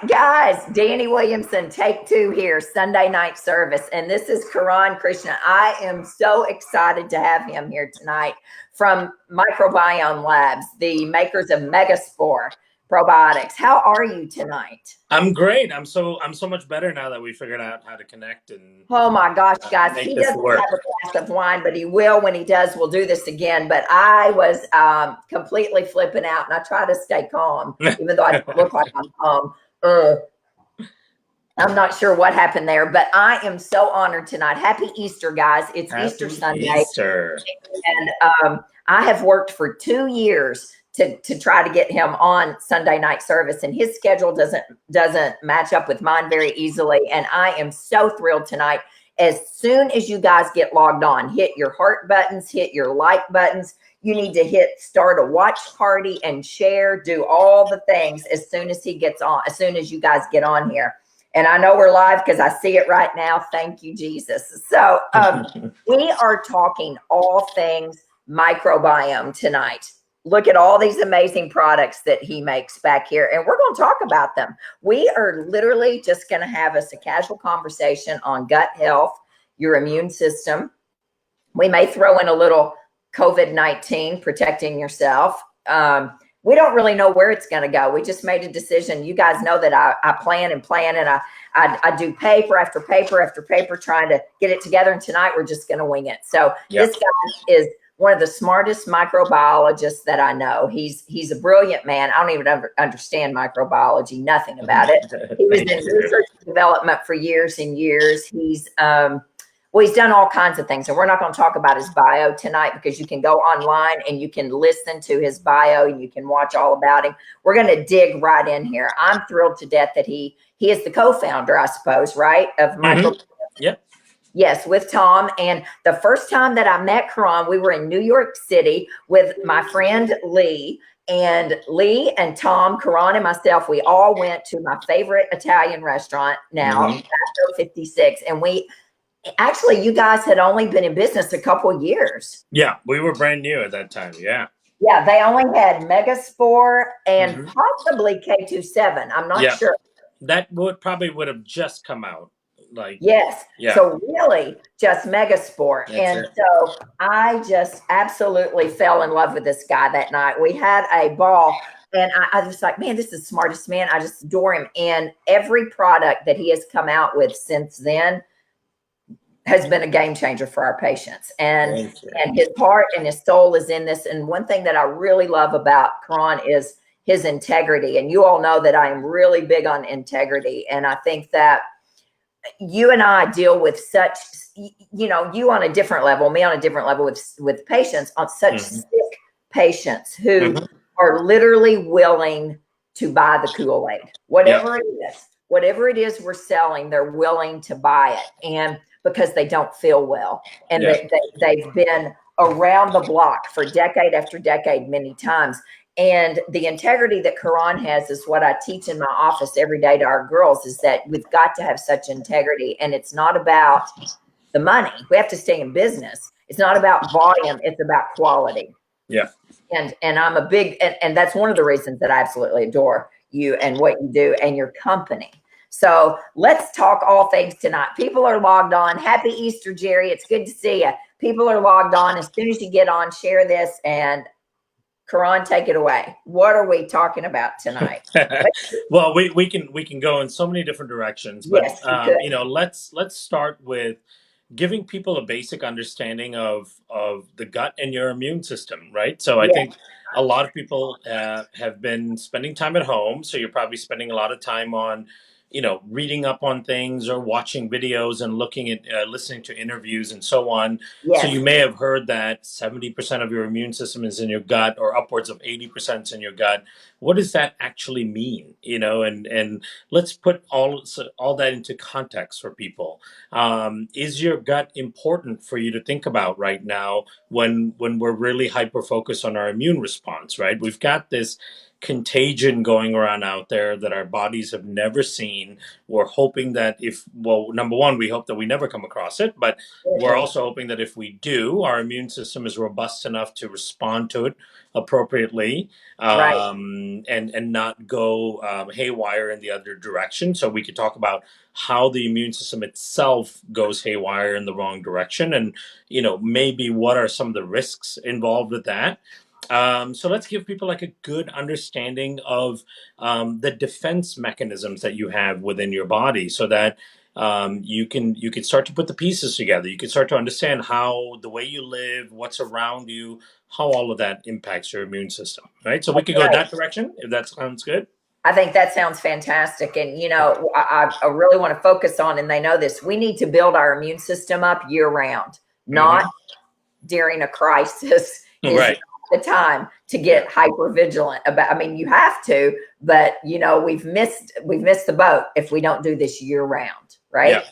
guys, Dani Williamson, take two here, Sunday night service. And this is Krishnan. I am so excited to have him here tonight from Microbiome Labs, the makers of Megaspore probiotics. How are you tonight? I'm great. I'm so much better now that we figured out how to connect and oh my gosh, guys, make he this doesn't work. have a glass of wine, but he will when he does. We'll do this again. But I was completely flipping out, and I try to stay calm, even though I don't look like I'm calm. I'm not sure what happened there, but I am so honored tonight. Happy Easter, guys. It's Happy Easter Sunday. Easter. And I have worked for 2 years to try to get him on Sunday night service, and his schedule doesn't match up with mine very easily. And I am so thrilled tonight. As soon as you guys get logged on, hit your heart buttons, hit your like buttons. You need to hit start a watch party and share, do all the things as soon as he gets on, as soon as you guys get on here. And I know we're live because I see it right now. Thank you, Jesus. So we are talking all things microbiome tonight. Look at all these amazing products that he makes back here, and we're going to talk about them. We are literally just going to have us a casual conversation on gut health, your immune system. We may throw in a little COVID-19, protecting yourself. We don't really know where it's going to go. We just made a decision. You guys know that I plan, and I do paper after paper after paper trying to get it together. And tonight we're just going to wing it. So This guy is one of the smartest microbiologists that I know. He's a brilliant man. I don't even understand microbiology, nothing about it. He was in research and development for years and years. He's done all kinds of things, and we're not going to talk about his bio tonight because you can go online and you can listen to his bio and you can watch all about him. We're going to dig right in here. I'm thrilled to death that he is the co-founder, I suppose, right, of Microbiome. Yep. Yes, with Tom. And the first time that I met Crohn, we were in New York City with my friend Lee. And Lee and Tom, Kiran and myself, we all went to my favorite Italian restaurant now, Factor 56. And actually, you guys had only been in business a couple of years. Yeah, we were brand new at that time. Yeah. Yeah, they only had Megaspore and possibly K27. I'm not sure. That would have just come out. Yes. Yeah. So really just Megaspore. So I just absolutely fell in love with this guy that night. We had a ball, and I was like, man, this is the smartest man. I just adore him. And every product that he has come out with since then has been a game changer for our patients. And his heart and his soul is in this. And one thing that I really love about Crohn is his integrity. And you all know that I am really big on integrity. And I think that you and I deal with such, you on a different level, me on a different level with patients, on such sick patients who are literally willing to buy the Kool-Aid, whatever it is we're selling, they're willing to buy it. And because they don't feel well, and they've been around the block for decade after decade, many times. And the integrity that Kiran has is what I teach in my office every day to our girls, is that we've got to have such integrity. And it's not about the money. We have to stay in business. It's not about volume. It's about quality. Yeah. And I'm a big, and that's one of the reasons that I absolutely adore you and what you do and your company. So let's talk all things tonight. People are logged on. Happy Easter, Jerry. It's good to see you. People are logged on. As soon as you get on, share this, and Kiran, take it away. What are we talking about tonight? Well, we can go in so many different directions, but let's start with giving people a basic understanding of the gut and your immune system, right? So I think a lot of people have been spending time at home, so you're probably spending a lot of time on reading up on things or watching videos and looking at listening to interviews and so on. So you may have heard that 70% of your immune system is in your gut, or upwards of 80% is in your gut. What does that actually mean? And let's put all that into context for people. Is your gut important for you to think about right now when we're really hyper focused on our immune response, right? We've got this contagion going around out there that our bodies have never seen. We're hoping that number one, we hope that we never come across it, but we're also hoping that if we do, our immune system is robust enough to respond to it appropriately, and not go haywire in the other direction. So we could talk about how the immune system itself goes haywire in the wrong direction, and maybe what are some of the risks involved with that. So let's give people like a good understanding of the defense mechanisms that you have within your body, so that you can start to put the pieces together. You can start to understand how the way you live, what's around you, how all of that impacts your immune system, right? So we could go that direction, if that sounds good. I think that sounds fantastic. And, I really want to focus on, and they know this, we need to build our immune system up year round, not during a crisis. Right. The time to get hyper vigilant about. I mean, you have to, but we've missed the boat if we don't do this year round, right?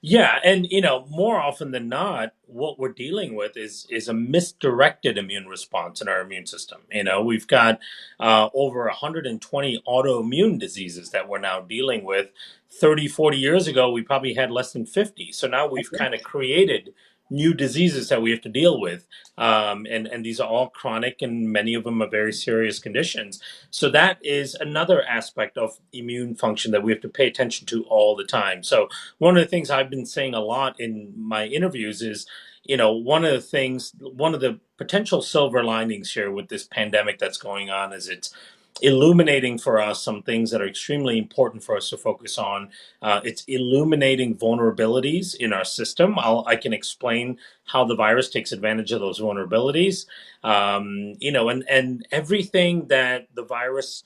Yeah, and more often than not, what we're dealing with is a misdirected immune response in our immune system. We've got over 120 autoimmune diseases that we're now dealing with. 30, 40 years ago, we probably had less than 50. So now we've kind of created new diseases that we have to deal with. And these are all chronic, and many of them are very serious conditions. So that is another aspect of immune function that we have to pay attention to all the time. So one of the things I've been saying a lot in my interviews is, one of the potential silver linings here with this pandemic that's going on is it's illuminating for us some things that are extremely important for us to focus on. It's illuminating vulnerabilities in our system. I can explain how the virus takes advantage of those vulnerabilities. And everything that the virus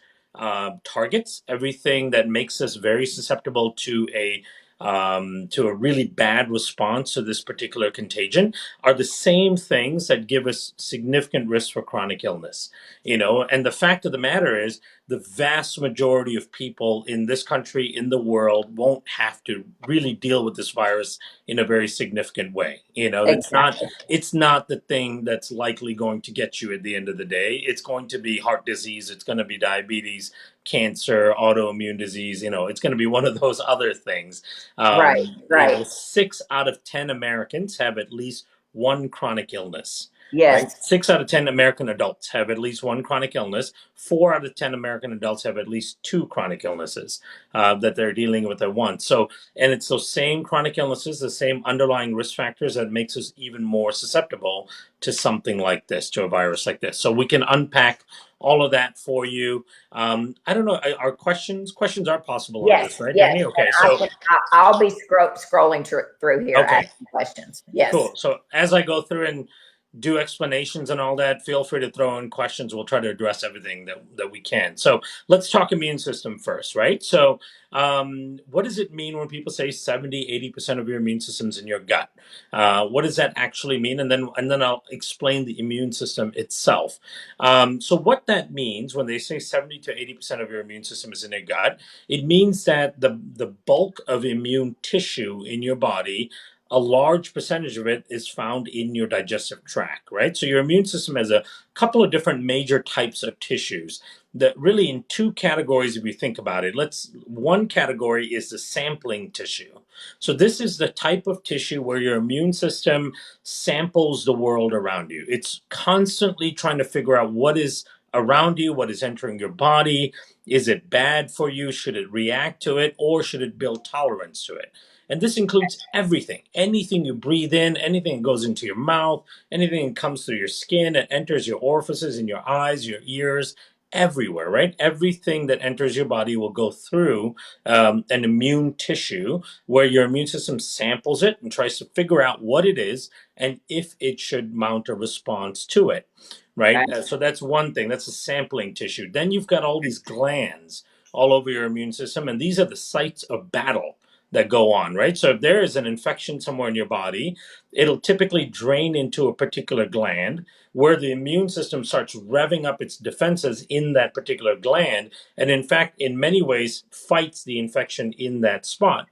targets, everything that makes us very susceptible to a really bad response to this particular contagion, are the same things that give us significant risk for chronic illness. And the fact of the matter is, the vast majority of people in this country, in the world, won't have to really deal with this virus in a very significant way. Exactly. It's not the thing that's likely going to get you at the end of the day. It's going to be heart disease. It's going to be diabetes, cancer, autoimmune disease. It's going to be one of those other things. Right. 6 out of 10 Americans have at least one chronic illness. Yes. Right? 6 out of 10 American adults have at least one chronic illness. 4 out of 10 American adults have at least 2 chronic illnesses that they're dealing with at once. So, and it's those same chronic illnesses, the same underlying risk factors that makes us even more susceptible to something like this, to a virus like this. So we can unpack all of that for you. I don't know. Are questions are possible on this, right, Dani? Okay, so I'll be scrolling through here, asking questions. Yes. Cool. So as I go through and do explanations and all that, feel free to throw in questions. We'll try to address everything that we can. So let's talk immune system first, right? So what does it mean when people say 70-80% of your immune system's in your gut? What does that actually mean? And then I'll explain the immune system itself. So what that means when they say 70 to 80% of your immune system is in your gut, it means that the bulk of immune tissue in your body, a large percentage of it is found in your digestive tract, right? So your immune system has a couple of different major types of tissues that really in 2 categories, if you think about it. One category is the sampling tissue. So this is the type of tissue where your immune system samples the world around you. It's constantly trying to figure out what is around you, what is entering your body. Is it bad for you? Should it react to it, or should it build tolerance to it? And this includes everything, anything you breathe in, anything that goes into your mouth, anything that comes through your skin, it enters your orifices in your eyes, your ears, everywhere, right? Everything that enters your body will go through an immune tissue where your immune system samples it and tries to figure out what it is and if it should mount a response to it, right? So that's one thing. That's a sampling tissue. Then you've got all these glands all over your immune system, and these are the sites of battle that go on, right? So if there is an infection somewhere in your body, it'll typically drain into a particular gland where the immune system starts revving up its defenses in that particular gland. And in fact, in many ways, fights the infection in that spot.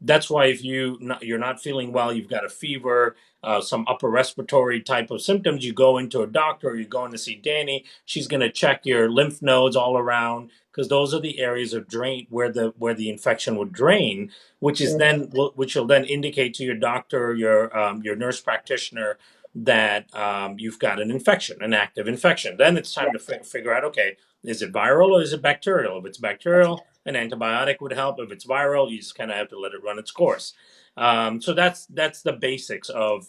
That's why if you're not feeling well, you've got a fever, some upper respiratory type of symptoms, you go into a doctor, or you're going to see Dani. She's going to check your lymph nodes all around, because those are the areas of drain where the infection would drain, which will then indicate to your doctor or your nurse practitioner that you've got an infection, an active infection. Then it's time to figure out, okay, is it viral or is it bacterial? If it's bacterial, an antibiotic would help. If it's viral, you just kind of have to let it run its course. So that's the basics of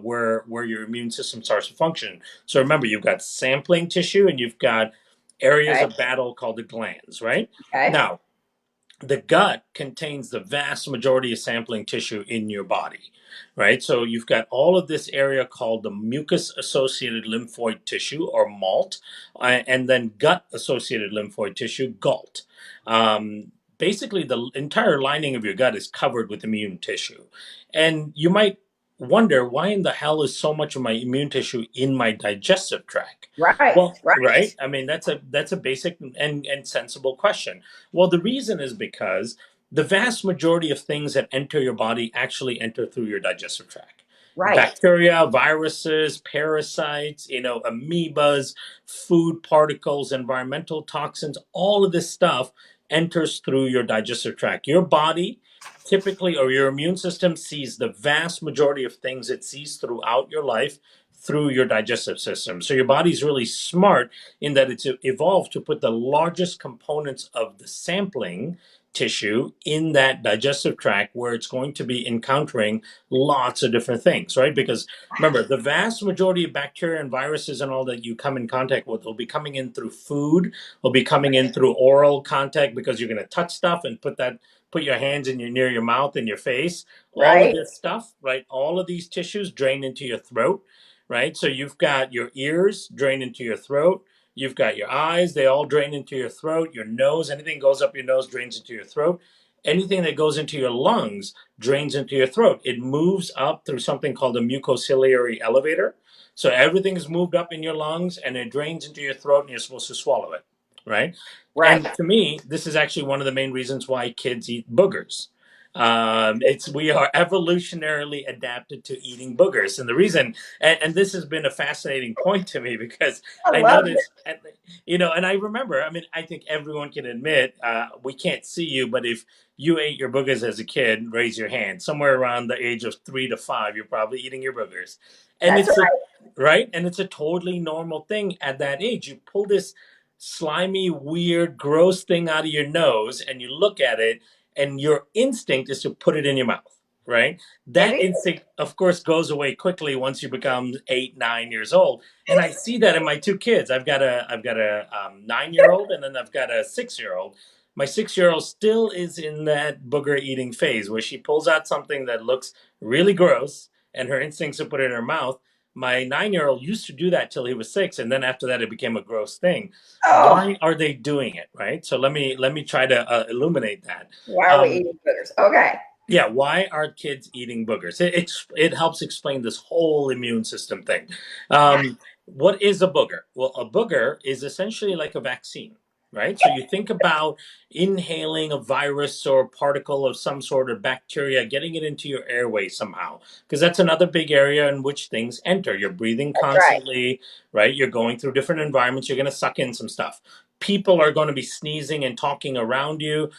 where your immune system starts to function. So remember, you've got sampling tissue and you've got areas of battle called the glands, right? Now, the gut contains the vast majority of sampling tissue in your body, right? So you've got all of this area called the mucus-associated lymphoid tissue, or MALT, and then gut-associated lymphoid tissue, GALT. Basically, the entire lining of your gut is covered with immune tissue. And you might wonder, why in the hell is so much of my immune tissue in my digestive tract? Right. I mean, that's a basic and sensible question. Well, the reason is because the vast majority of things that enter your body actually enter through your digestive tract. Bacteria, viruses, parasites, amoebas, food particles, environmental toxins, all of this stuff enters through your digestive tract. Your body typically, or your immune system, sees the vast majority of things it sees throughout your life through your digestive system. So your body's really smart in that it's evolved to put the largest components of the sampling tissue in that digestive tract, where it's going to be encountering lots of different things, right? Because remember, the vast majority of bacteria and viruses and all that you come in contact with will be coming in through food, will be coming in through oral contact, because you're going to touch stuff and put your hands near your mouth and your face. All of this stuff, right? All of these tissues drain into your throat, right? So you've got your ears drain into your throat. You've got your eyes, they all drain into your throat. Your nose, anything goes up your nose drains into your throat. Anything that goes into your lungs drains into your throat. It moves up through something called a mucociliary elevator. So everything is moved up in your lungs and it drains into your throat, and you're supposed to swallow it, right? And to me, this is actually one of the main reasons why kids eat boogers. We are evolutionarily adapted to eating boogers, and the reason, and this has been a fascinating point to me, because I noticed, and I remember. I mean, I think everyone can admit, we can't see you, but if you ate your boogers as a kid, raise your hand. Somewhere around the age of 3 to 5, you're probably eating your boogers, and right, and it's a totally normal thing at that age. You pull this slimy, weird, gross thing out of your nose, and you look at it, and your instinct is to put it in your mouth, right? That instinct, of course, goes away quickly once you become 8, 9 years old. And I see that in my two kids. I've got a 9-year-old, and then I've got a 6-year-old. My 6-year-old still is in that booger eating phase, where she pulls out something that looks really gross, and her instincts to put it in her mouth. My 9-year-old used to do that till he was 6, and then after that, it became a gross thing. Why are they doing it, right? So let me try to illuminate that. Why are we eating boogers? Okay. Yeah, why are kids eating boogers? It helps explain this whole immune system thing. What is a booger? Well, a booger is essentially like a vaccine, right? So you think about inhaling a virus or particle of some sort of bacteria, getting it into your airway somehow, because that's another big area in which things enter. You're breathing constantly, right? You're going through different environments. You're going to suck in some stuff. People are going to be sneezing and talking around you.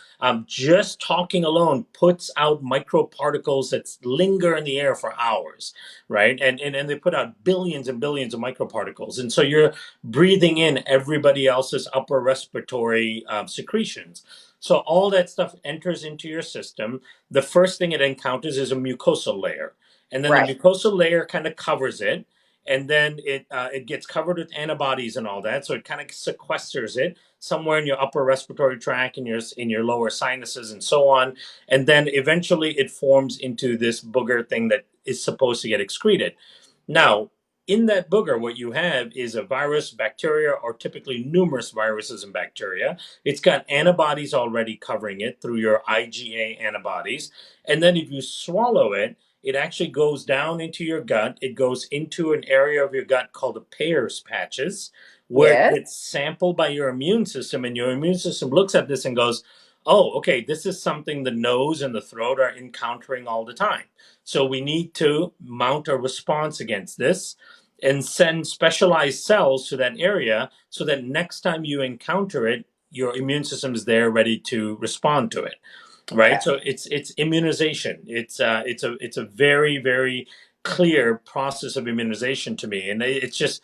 Just talking alone puts out microparticles that linger in the air for hours, right? And they put out billions and billions of microparticles. And so you're breathing in everybody else's upper respiratory secretions. So all that stuff enters into your system. The first thing it encounters is a mucosal layer. And then the mucosal layer kind of covers it. And then it gets covered with antibodies and all that. So it kind of sequesters it somewhere in your upper respiratory tract, in your lower sinuses, and so on. And then eventually it forms into this booger thing that is supposed to get excreted. Now, in that booger, what you have is a virus, bacteria, or typically numerous viruses and bacteria. It's got antibodies already covering it through your IgA antibodies. And then if you swallow it, it actually goes down into your gut. It goes into an area of your gut called the Peyer's patches, where it gets sampled by your immune system. And your immune system looks at this and goes, oh, okay, this is something the nose and the throat are encountering all the time. So we need to mount a response against this and send specialized cells to that area so that next time you encounter it, your immune system is there ready to respond to it. Okay. Right. So it's immunization. It's a very, very clear process of immunization to me. And it's just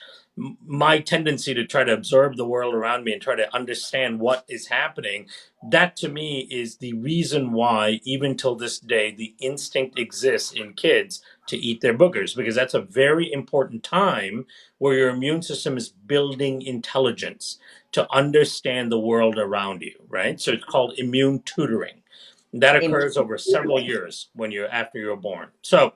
my tendency to try to observe the world around me and try to understand what is happening. That to me is the reason why, even till this day, the instinct exists in kids to eat their boogers, because that's a very important time where your immune system is building intelligence to understand the world around you, right? So it's called immune tutoring. That occurs over several years when you're after you're born. So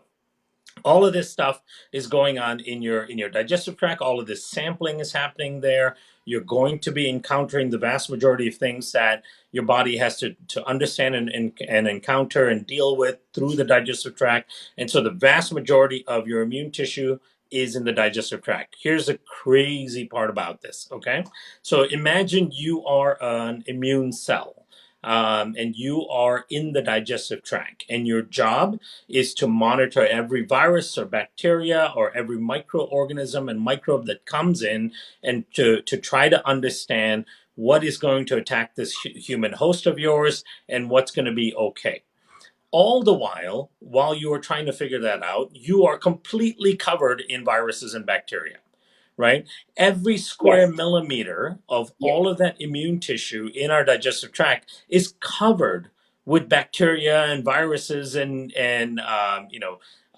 all of this stuff is going on in your digestive tract. All of this sampling is happening there. You're going to be encountering the vast majority of things that your body has to understand and encounter and deal with through the digestive tract. And so the vast majority of your immune tissue is in the digestive tract. Here's the crazy part about this, okay? So imagine you are an immune cell. And you are in the digestive tract, and your job is to monitor every virus or bacteria or every microorganism and microbe that comes in, and to try to understand what is going to attack this human host of yours and what's going to be okay. All the while you are trying to figure that out, you are completely covered in viruses and bacteria, right? Every square millimeter of all of that immune tissue in our digestive tract is covered with bacteria and viruses and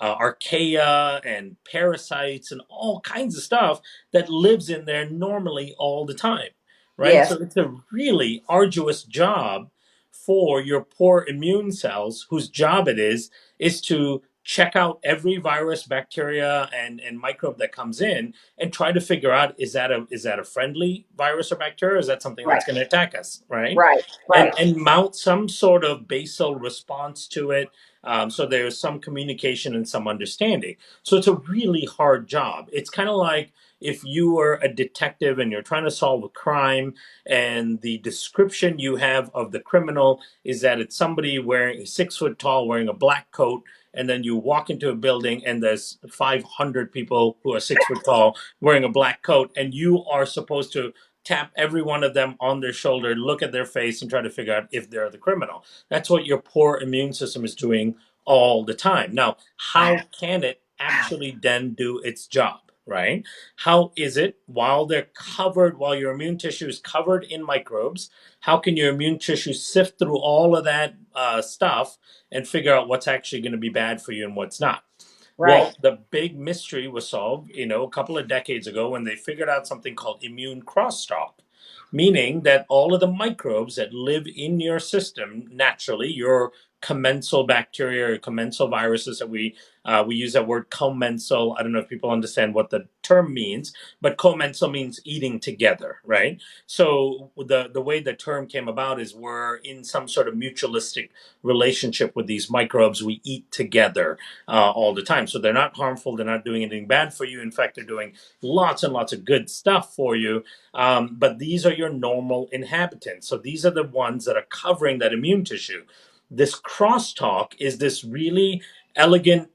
archaea and parasites and all kinds of stuff that lives in there normally all the time, right? Yes. So it's a really arduous job for your poor immune cells, whose job it is to check out every virus, bacteria, and microbe that comes in and try to figure out, is that a friendly virus or bacteria, or is that something Right. that's going to attack us, right? Right. and Right. and mount some sort of basal response to it, so there's some communication and some understanding. So it's a really hard job. It's kind of like if you were a detective and you're trying to solve a crime, and the description you have of the criminal is that it's somebody wearing 6 foot tall, wearing a black coat, and then you walk into a building and there's 500 people who are 6 foot tall wearing a black coat, and you are supposed to tap every one of them on their shoulder, look at their face, and try to figure out if they're the criminal. That's what your poor immune system is doing all the time. Now, how can it actually then do its job, right? How is it, while your immune tissue is covered in microbes, how can your immune tissue sift through all of that stuff and figure out what's actually going to be bad for you and what's not? Right. Well, the big mystery was solved, a couple of decades ago when they figured out something called immune crosstalk, meaning that all of the microbes that live in your system naturally, your commensal bacteria or commensal viruses that we use that word commensal. I don't know if people understand what the term means, but commensal means eating together, right? So the way the term came about is we're in some sort of mutualistic relationship with these microbes. We eat together all the time. So they're not harmful. They're not doing anything bad for you. In fact, they're doing lots and lots of good stuff for you. But these are your normal inhabitants. So these are the ones that are covering that immune tissue. This crosstalk is this really elegant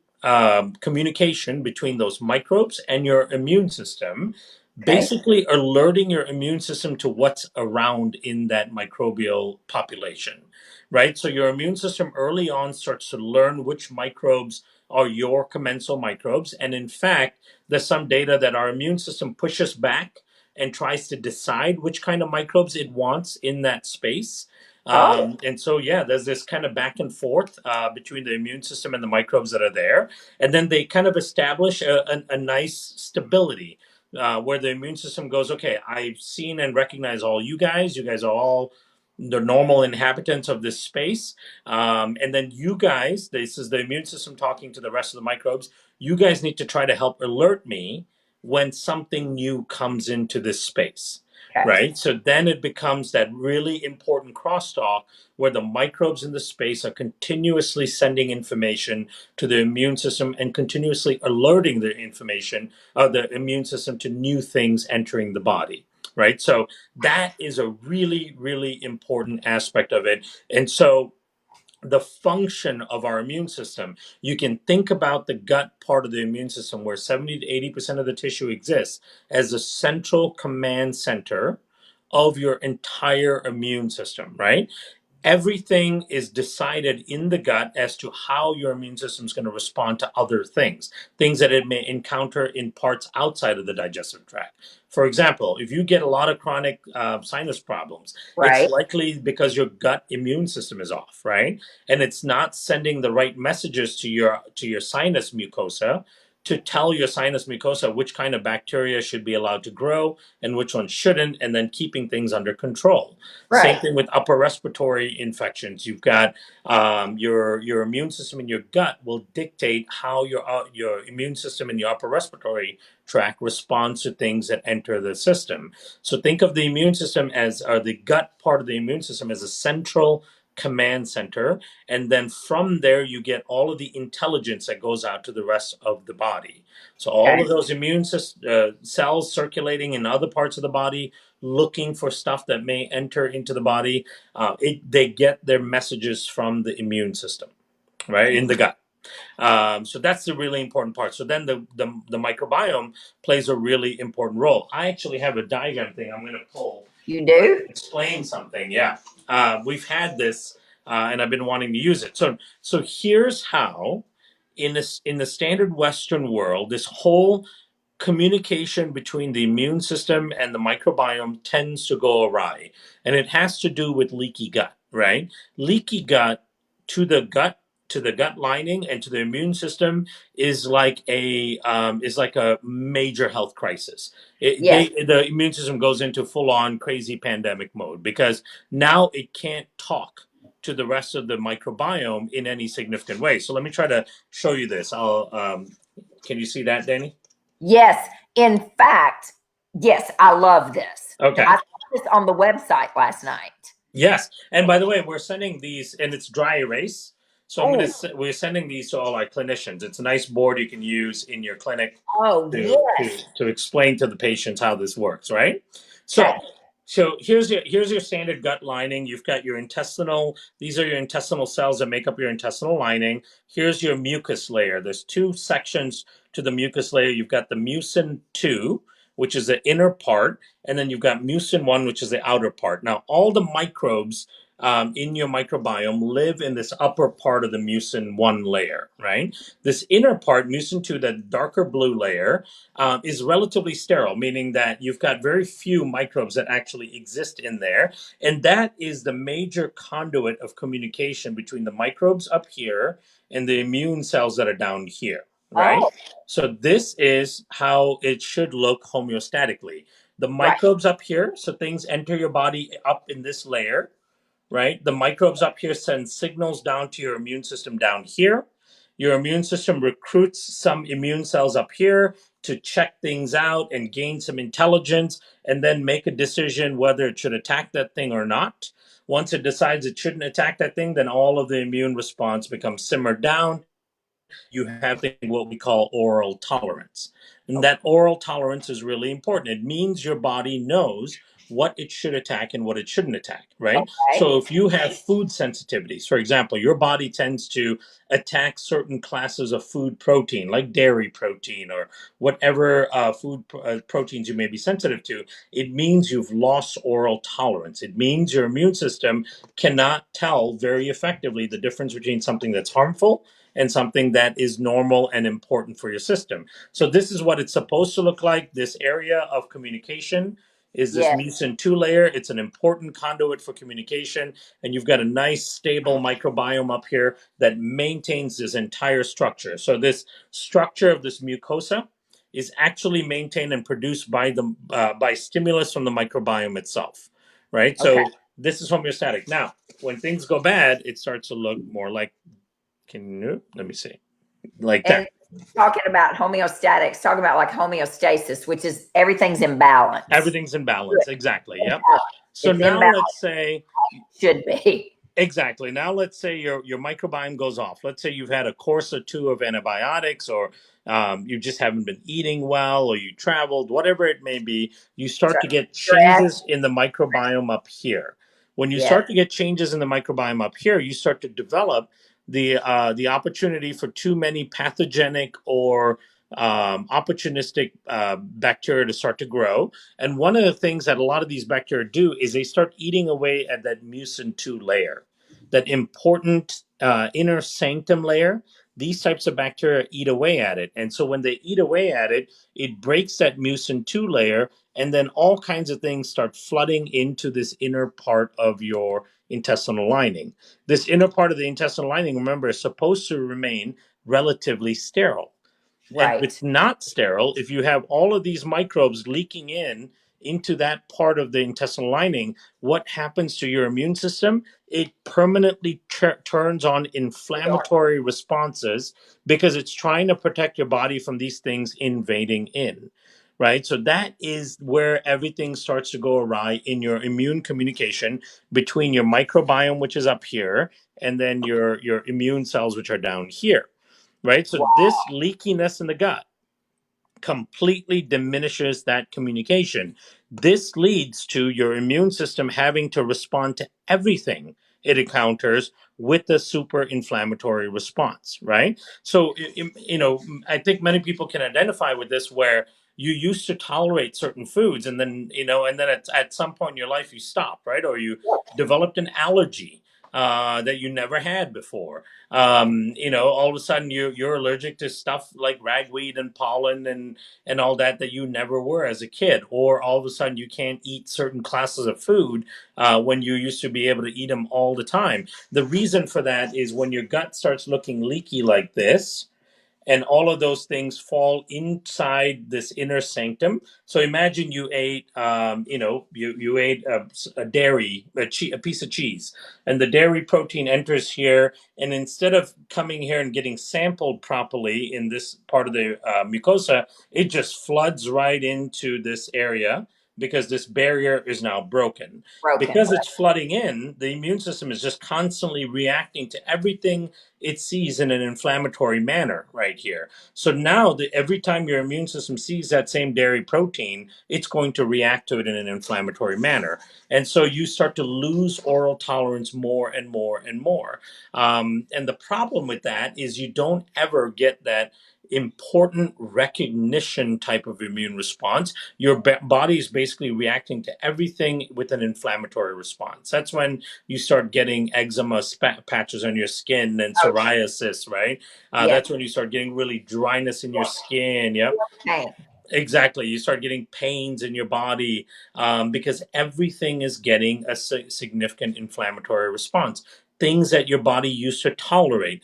communication between those microbes and your immune system, basically alerting your immune system to what's around in that microbial population, right? So your immune system early on starts to learn which microbes are your commensal microbes. And in fact, there's some data that our immune system pushes back and tries to decide which kind of microbes it wants in that space. And so, yeah, there's this kind of back and forth between the immune system and the microbes that are there. And then they kind of establish a nice stability where the immune system goes, okay, I've seen and recognized all you guys. You guys are all the normal inhabitants of this space. And then you guys, this is the immune system talking to the rest of the microbes. You guys need to try to help alert me when something new comes into this space. Right. So then it becomes that really important crosstalk where the microbes in the space are continuously sending information to the immune system and continuously alerting the immune system to new things entering the body. right? So that is a really, really important aspect of it. And so the function of our immune system, you can think about the gut part of the immune system where 70 to 80% of the tissue exists as a central command center of your entire immune system, right? Everything is decided in the gut as to how your immune system is going to respond to other things that it may encounter in parts outside of the digestive tract. For example, if you get a lot of chronic sinus problems, it's Right. likely because your gut immune system is off, right? And it's not sending the right messages to your sinus mucosa to tell your sinus mucosa which kind of bacteria should be allowed to grow and which ones shouldn't, and then keeping things under control. Same Right. thing with upper respiratory infections. You've got your immune system in your gut will dictate how your immune system in your upper respiratory tract responds to things that enter the system. So think of the immune system or the gut part of the immune system as a central command center, and then from there you get all of the intelligence that goes out to the rest of the body. So all Okay. of those immune cells circulating in other parts of the body, looking for stuff that may enter into the body, they get their messages from the immune system, right, in the gut. So that's the really important part. So then the microbiome plays a really important role. I actually have a diagram thing I'm going to pull. You do? Explain something. Yeah. We've had this, and I've been wanting to use it. So here's how, in the standard Western world, this whole communication between the immune system and the microbiome tends to go awry, and it has to do with leaky gut, right? Leaky gut to the gut lining and to the immune system is like a major health crisis. Yes. The immune system goes into full on crazy pandemic mode because now it can't talk to the rest of the microbiome in any significant way. So let me try to show you this. Can you see that, Dani? Yes. In fact, yes, I love this. Okay. I saw this on the website last night. Yes. And by the way, we're sending these, and it's dry erase. So we're sending these to all our clinicians. It's a nice board you can use in your clinic to explain to the patients how this works, right? So here's your standard gut lining. You've got your these are your intestinal cells that make up your intestinal lining. Here's your mucus layer. There's two sections to the mucus layer. You've got the mucin 2, which is the inner part, and then you've got mucin 1, which is the outer part. Now, all the microbes in your microbiome live in this upper part of the mucin 1 layer, right? This inner part, mucin 2, that darker blue layer, is relatively sterile, meaning that you've got very few microbes that actually exist in there. And that is the major conduit of communication between the microbes up here and the immune cells that are down here, right? Oh. So this is how it should look homeostatically. The microbes up here, so things enter your body up in this layer, right? The microbes up here send signals down to your immune system down here. Your immune system recruits some immune cells up here to check things out and gain some intelligence and then make a decision whether it should attack that thing or not. Once it decides it shouldn't attack that thing, then all of the immune response becomes simmered down. You have what we call oral tolerance. And that oral tolerance is really important. It means your body knows what it should attack and what it shouldn't attack, right? Okay. So if you have food sensitivities, for example, your body tends to attack certain classes of food protein, like dairy protein or whatever food proteins you may be sensitive to, it means you've lost oral tolerance. It means your immune system cannot tell very effectively the difference between something that's harmful and something that is normal and important for your system. So this is what it's supposed to look like. This area of communication is this mucin 2 layer. It's an important conduit for communication. And you've got a nice stable microbiome up here that maintains this entire structure. So this structure of this mucosa is actually maintained and produced by stimulus from the microbiome itself, right? So this is homeostatic. Now, when things go bad, it starts to look more like, let me see, like that. Talking about homeostatics, talking about like homeostasis, which is everything's in balance. Everything's in balance. Exactly. Yep. So now let's say should be. Exactly. Now, let's say your microbiome goes off. Let's say you've had a course or two of antibiotics, or you just haven't been eating well, or you traveled, whatever it may be. You start to get Stress. changes in the microbiome up here. When you Yes. start to get changes in the microbiome up here, you start to develop the opportunity for too many pathogenic or opportunistic bacteria to start to grow. And one of the things that a lot of these bacteria do is they start eating away at that mucin 2 layer, that important inner sanctum layer. These types of bacteria eat away at it. And so when they eat away at it, it breaks that mucin 2 layer, and then all kinds of things start flooding into this inner part of your intestinal lining. This inner part of the intestinal lining, remember, is supposed to remain relatively sterile. And if Right. it's not sterile, if you have all of these microbes leaking in into that part of the intestinal lining, what happens to your immune system? It permanently turns on inflammatory responses because it's trying to protect your body from these things invading in. Right. So that is where everything starts to go awry in your immune communication between your microbiome, which is up here, and then your immune cells, which are down here. Right. So this leakiness in the gut completely diminishes that communication. This leads to your immune system having to respond to everything it encounters with a super inflammatory response, right? So, I think many people can identify with this, where you used to tolerate certain foods, and then, at some point in your life you stopped, right? Or you developed an allergy that you never had before. All of a sudden you're allergic to stuff like ragweed and pollen and all that you never were as a kid, or all of a sudden you can't eat certain classes of food when you used to be able to eat them all the time. The reason for that is when your gut starts looking leaky like this, and all of those things fall inside this inner sanctum. So imagine you ate, you ate a dairy, a piece of cheese, and the dairy protein enters here, and instead of coming here and getting sampled properly in this part of the mucosa, it just floods right into this area because this barrier is now broken. Broken. Because it's flooding in, the immune system is just constantly reacting to everything it sees in an inflammatory manner right here. So now, every time your immune system sees that same dairy protein, it's going to react to it in an inflammatory manner. And so you start to lose oral tolerance more and more and more. And the problem with that is you don't ever get that important recognition type of immune response. Your body is basically reacting to everything with an inflammatory response. That's when you start getting eczema patches on your skin and psoriasis, right? Yes. That's when you start getting really dryness in your skin. Yep. Okay. Exactly. You start getting pains in your body because everything is getting a significant inflammatory response. Things that your body used to tolerate.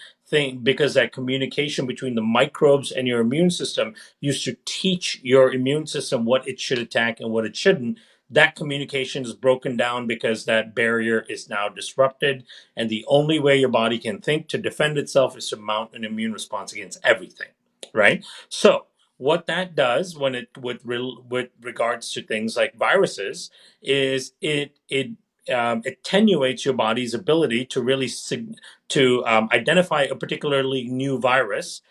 Because that communication between the microbes and your immune system used to teach your immune system what it should attack and what it shouldn't. That communication is broken down because that barrier is now disrupted. And the only way your body can think to defend itself is to mount an immune response against everything. Right? So, what that does when with regards to things like viruses is it attenuates your body's ability to really identify a particularly new virus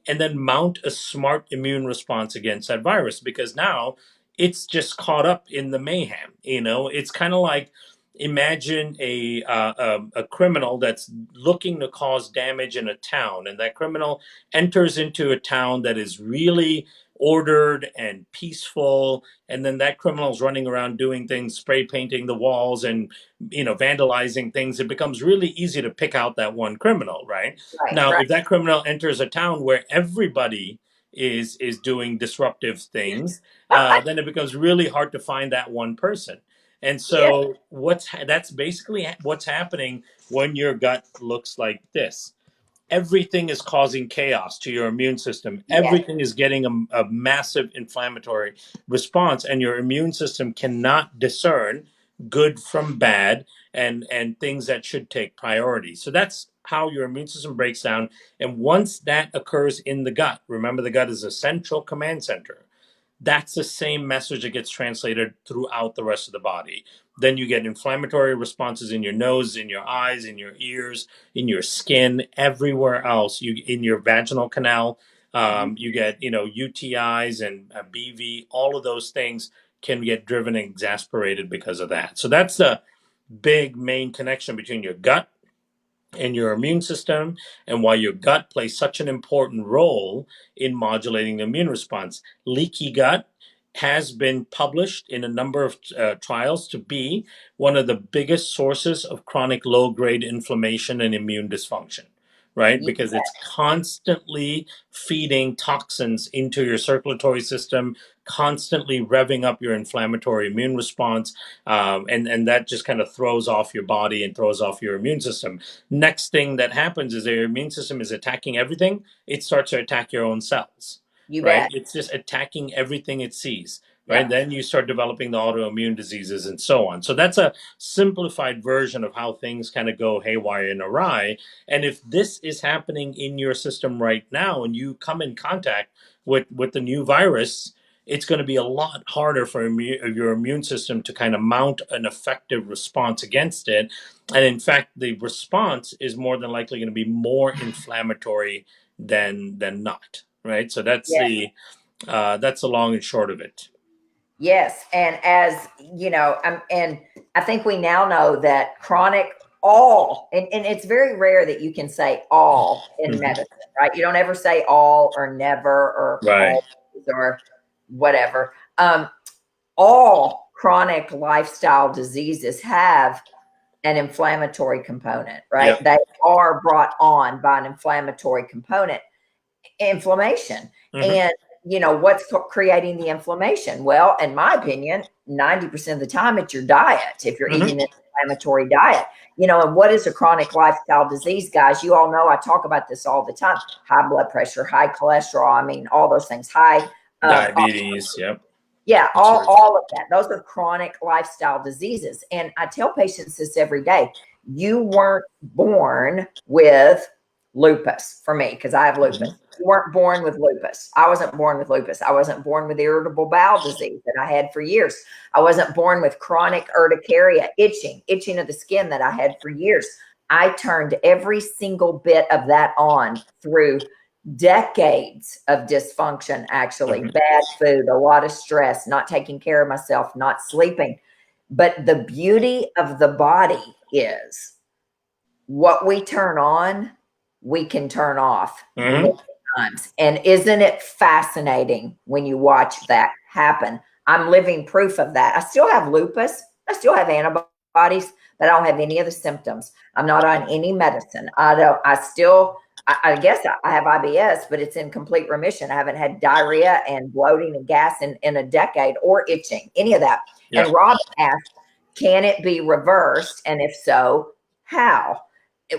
and then mount a smart immune response against that virus, because now it's just caught up in the mayhem. It's kind of like, imagine a criminal that's looking to cause damage in a town, and that criminal enters into a town that is really ordered and peaceful, and then that criminal is running around doing things, spray painting the walls and vandalizing things. It becomes really easy to pick out that one criminal, right? Right. Now, Right. if that criminal enters a town where everybody is doing disruptive things, then it becomes really hard to find that one person. And Yeah. so that's basically what's happening when your gut looks like this. Everything is causing chaos to your immune system. Yes. Everything is getting a massive inflammatory response, and your immune system cannot discern good from bad and things that should take priority. So that's how your immune system breaks down. And once that occurs in the gut, remember, the gut is a central command center. that's the same message that gets translated throughout the rest of the body. Then you get inflammatory responses in your nose, in your eyes, in your ears, in your skin, everywhere else. You in your vaginal canal, you get UTIs and BV. All of those things can get driven and exasperated because of that. So that's the big main connection between your gut and your immune system, and why your gut plays such an important role in modulating the immune response. Leaky gut has been published in a number of trials to be one of the biggest sources of chronic low-grade inflammation and immune dysfunction, right? Because it's constantly feeding toxins into your circulatory system, constantly revving up your inflammatory immune response, and that just kind of throws off your body and throws off your immune system. Next thing that happens is your immune system is attacking everything. It starts to attack your own cells. You right? bet. It's just attacking everything it sees, right? Then you start developing the autoimmune diseases and so on. So that's a simplified version of how things kind of go haywire and awry. And if this is happening in your system right now and you come in contact with the new virus, it's going to be a lot harder for your immune system to kind of mount an effective response against it. And in fact, the response is more than likely going to be more inflammatory than not, right? So that's that's the long and short of it. Yes, and as you know, and I think we now know that chronic all, and it's very rare that you can say all in medicine, right? You don't ever say all or never or always or whatever. All chronic lifestyle diseases have an inflammatory component, right? They are brought on by an inflammatory component, inflammation. And what's creating the inflammation? Well, in my opinion, 90% of the time it's your diet. If you're eating an inflammatory diet, and what is a chronic lifestyle disease, guys? You all know I talk about this all the time: high blood pressure, high cholesterol. I mean, all those things, high diabetes. Yeah, all of that. Those are chronic lifestyle diseases. And I tell patients this every day: you weren't born with lupus, for me, because I have lupus. You weren't born with lupus. I wasn't born with lupus. I wasn't born with irritable bowel disease that I had for years. I wasn't born with chronic urticaria, itching of the skin that I had for years. I turned every single bit of that on through decades of dysfunction, actually. Bad food, a lot of stress, not taking care of myself, not sleeping. But the beauty of the body is what we turn on, we can turn off many times. And isn't it fascinating when you watch that happen? I'm living proof of that. I still have lupus. I still have antibodies, but I don't have any of the symptoms. I'm not on any medicine. I guess I have IBS, but it's in complete remission. I haven't had diarrhea and bloating and gas in a decade, or itching, any of that. And Rob asked, can it be reversed? And if so, how?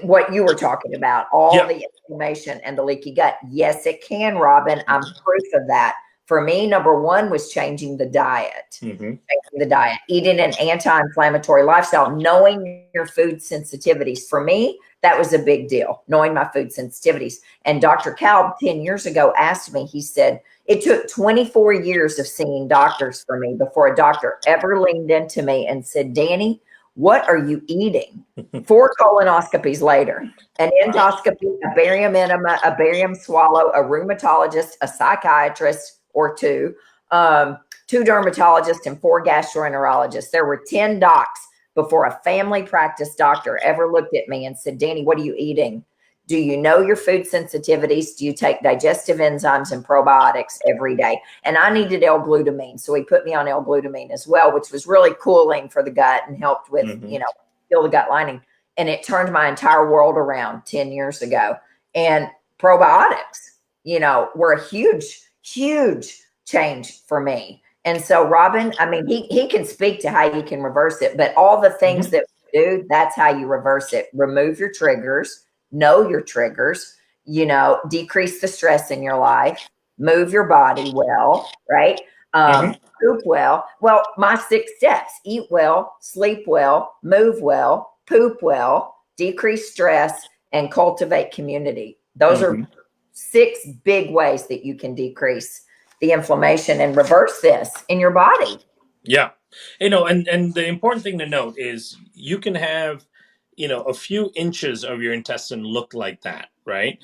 What you were talking about, all the inflammation and the leaky gut. Yes, it can, Robin. I'm proof of that. For me, number one was changing the diet. Eating an anti-inflammatory lifestyle, knowing your food sensitivities. For me, that was a big deal, knowing my food sensitivities. And Dr. Kalb 10 years ago asked me, he said, it took 24 years of seeing doctors for me before a doctor ever leaned into me and said, Dani, what are you eating? 4 colonoscopies later, an endoscopy, a barium enema, a barium swallow, a rheumatologist, a psychiatrist or 2, 2 dermatologists, and 4 gastroenterologists. There were 10 docs before a family practice doctor ever looked at me and said, Dani, what are you eating? Do you know your food sensitivities? Do you take digestive enzymes and probiotics every day? And I needed L-glutamine. So he put me on L-glutamine as well, which was really cooling for the gut and helped with, heal the gut lining. And it turned my entire world around 10 years ago. And probiotics, were a huge, huge change for me. And so Robin, I mean, he can speak to how you can reverse it, but all the things that we do, that's how you reverse it. Remove your triggers, know your triggers, decrease the stress in your life, move your body well, right? Poop well. Well, my 6 steps: eat well, sleep well, move well, poop well, decrease stress, and cultivate community. Those are 6 big ways that you can decrease the inflammation and reverse this in your body. Yeah. And the important thing to note is you can have, a few inches of your intestine look like that, right?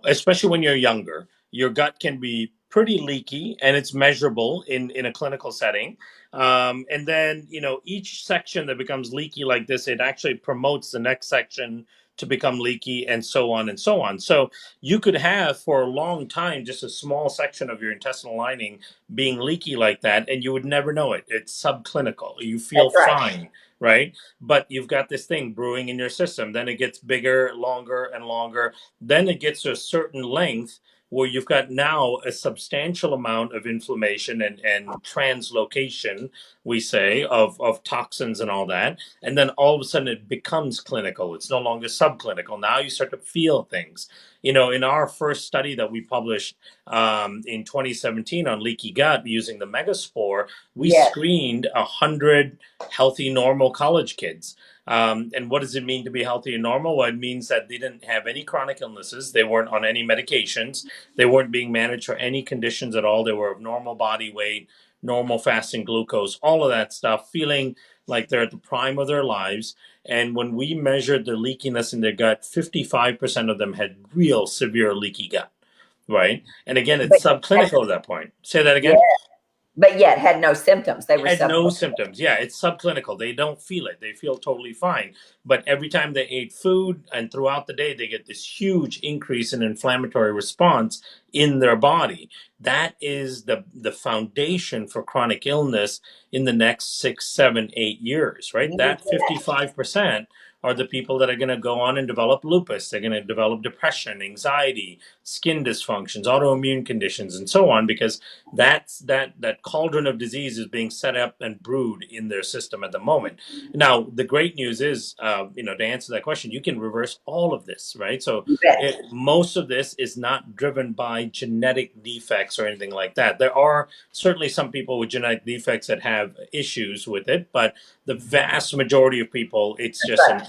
Especially when you're younger. Your gut can be pretty leaky and it's measurable in a clinical setting. And then, each section that becomes leaky like this, it actually promotes the next section to become leaky and so on and so on. So you could have for a long time just a small section of your intestinal lining being leaky like that, and you would never know it. It's subclinical. You feel fine, right? But you've got this thing brewing in your system. Then it gets bigger, longer, and longer. Then it gets to a certain length where you've got now a substantial amount of inflammation and translocation, we say, of toxins and all that. And then all of a sudden it becomes clinical. It's no longer subclinical. Now you start to feel things. In our first study that we published in 2017 on leaky gut using the Megaspore, we screened 100 healthy, normal college kids. And what does it mean to be healthy and normal? Well, it means that they didn't have any chronic illnesses. They weren't on any medications. They weren't being managed for any conditions at all. They were of normal body weight, normal fasting glucose, all of that stuff, feeling like they're at the prime of their lives. And when we measured the leakiness in their gut, 55% of them had real severe leaky gut, right? And again, it's subclinical at that point. Say that again. But yet had no symptoms. They were had no symptoms. Yeah, it's subclinical. They don't feel it. They feel totally fine. But every time they ate food and throughout the day, they get this huge increase in inflammatory response in their body. That is the foundation for chronic illness in the next 6, 7, 8 years, right? That 55% are the people that are going to go on and develop lupus. They're going to develop depression, anxiety, skin dysfunctions, autoimmune conditions, and so on, because that cauldron of disease is being set up and brewed in their system at the moment. Now, the great news is, to answer that question, you can reverse all of this, right? So most of this is not driven by genetic defects or anything like that. There are certainly some people with genetic defects that have issues with it, but the vast majority of people, it's just an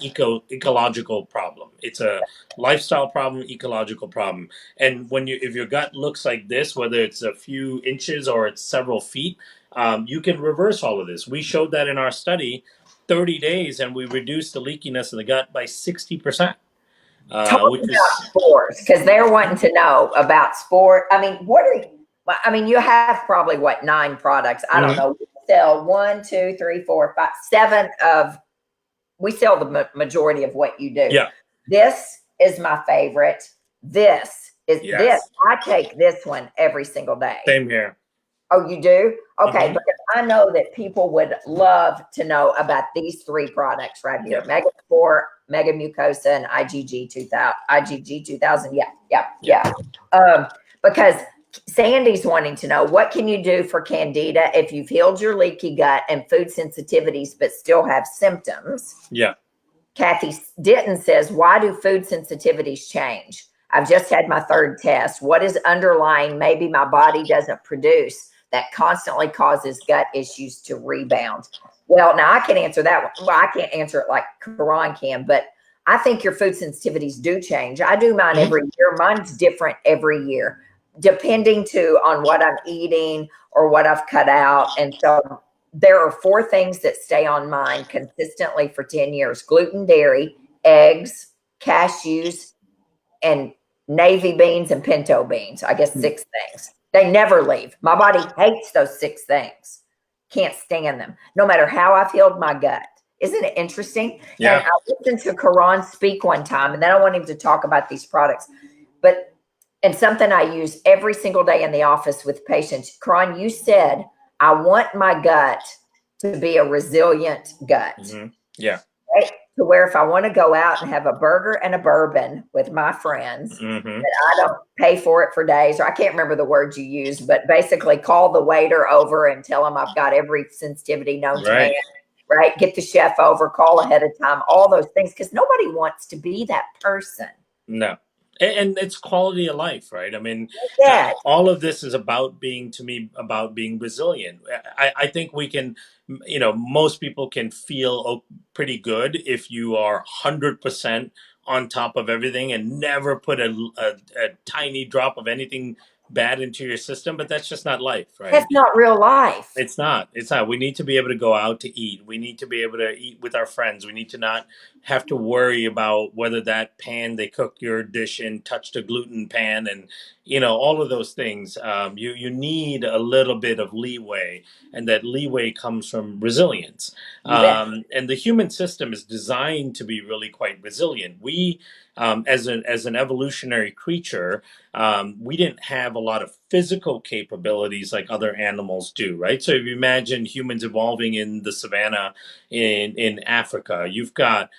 ecological problem. It's a lifestyle problem, ecological problem. And if your gut looks like this, whether it's a few inches or it's several feet, you can reverse all of this. We showed that in our study, 30 days, and we reduced the leakiness in the gut by 60%. Talk about spores, because they're wanting to know about spore. I mean, you have probably 9 products. I don't know. We sell 1, 2, 3, 4, 5, 7 of. We sell the majority of what you do. Yeah. This is my favorite. This is this. I take this one every single day. Same here. Oh, you do? Okay, because I know that people would love to know about these 3 products right here: Megaspore, Mega Mucosa, and IgG 2000. Yeah. Because Sandy's wanting to know, what can you do for Candida if you've healed your leaky gut and food sensitivities but still have symptoms? Yeah. Kathy Ditton says, why do food sensitivities change? I've just had my 3rd test. What is underlying maybe my body doesn't produce that constantly causes gut issues to rebound? Well, now I can answer that one. Well, I can't answer it like Kiran can, but I think your food sensitivities do change. I do mine every year. Mine's different every year, depending on what I'm eating or what I've cut out. And so there are 4 things that stay on mine consistently for 10 years: gluten, dairy, eggs, cashews, and navy beans and pinto beans. I guess 6 things. They never leave. My body hates those 6 things. Can't stand them, no matter how I've healed my gut. Isn't it interesting? Yeah. And I listened to Kiran speak one time, and then I want him to talk about these products. And something I use every single day in the office with patients. Kiran, you said, I want my gut to be a resilient gut. Yeah. Right? To where if I want to go out and have a burger and a bourbon with my friends, that I don't pay for it for days, or I can't remember the words you used, but basically call the waiter over and tell them I've got every sensitivity known to man, right? Get the chef over, call ahead of time, all those things, because nobody wants to be that person. No. And it's quality of life, right? I mean, all of this is about being resilient. I think we can, most people can feel pretty good if you are 100% on top of everything and never put a tiny drop of anything bad into your system, but that's just not life, That's right? not real life. It's not. It's not. We need to be able to go out to eat. We need to be able to eat with our friends. We need to not have to worry about whether that pan they cook your dish in touched a gluten pan, and all of those things. You need a little bit of leeway, and that leeway comes from resilience. You bet. And the human system is designed to be really quite resilient. We, as an evolutionary creature, we didn't have a lot of physical capabilities like other animals do, right? So if you imagine humans evolving in the savannah in Africa, you've got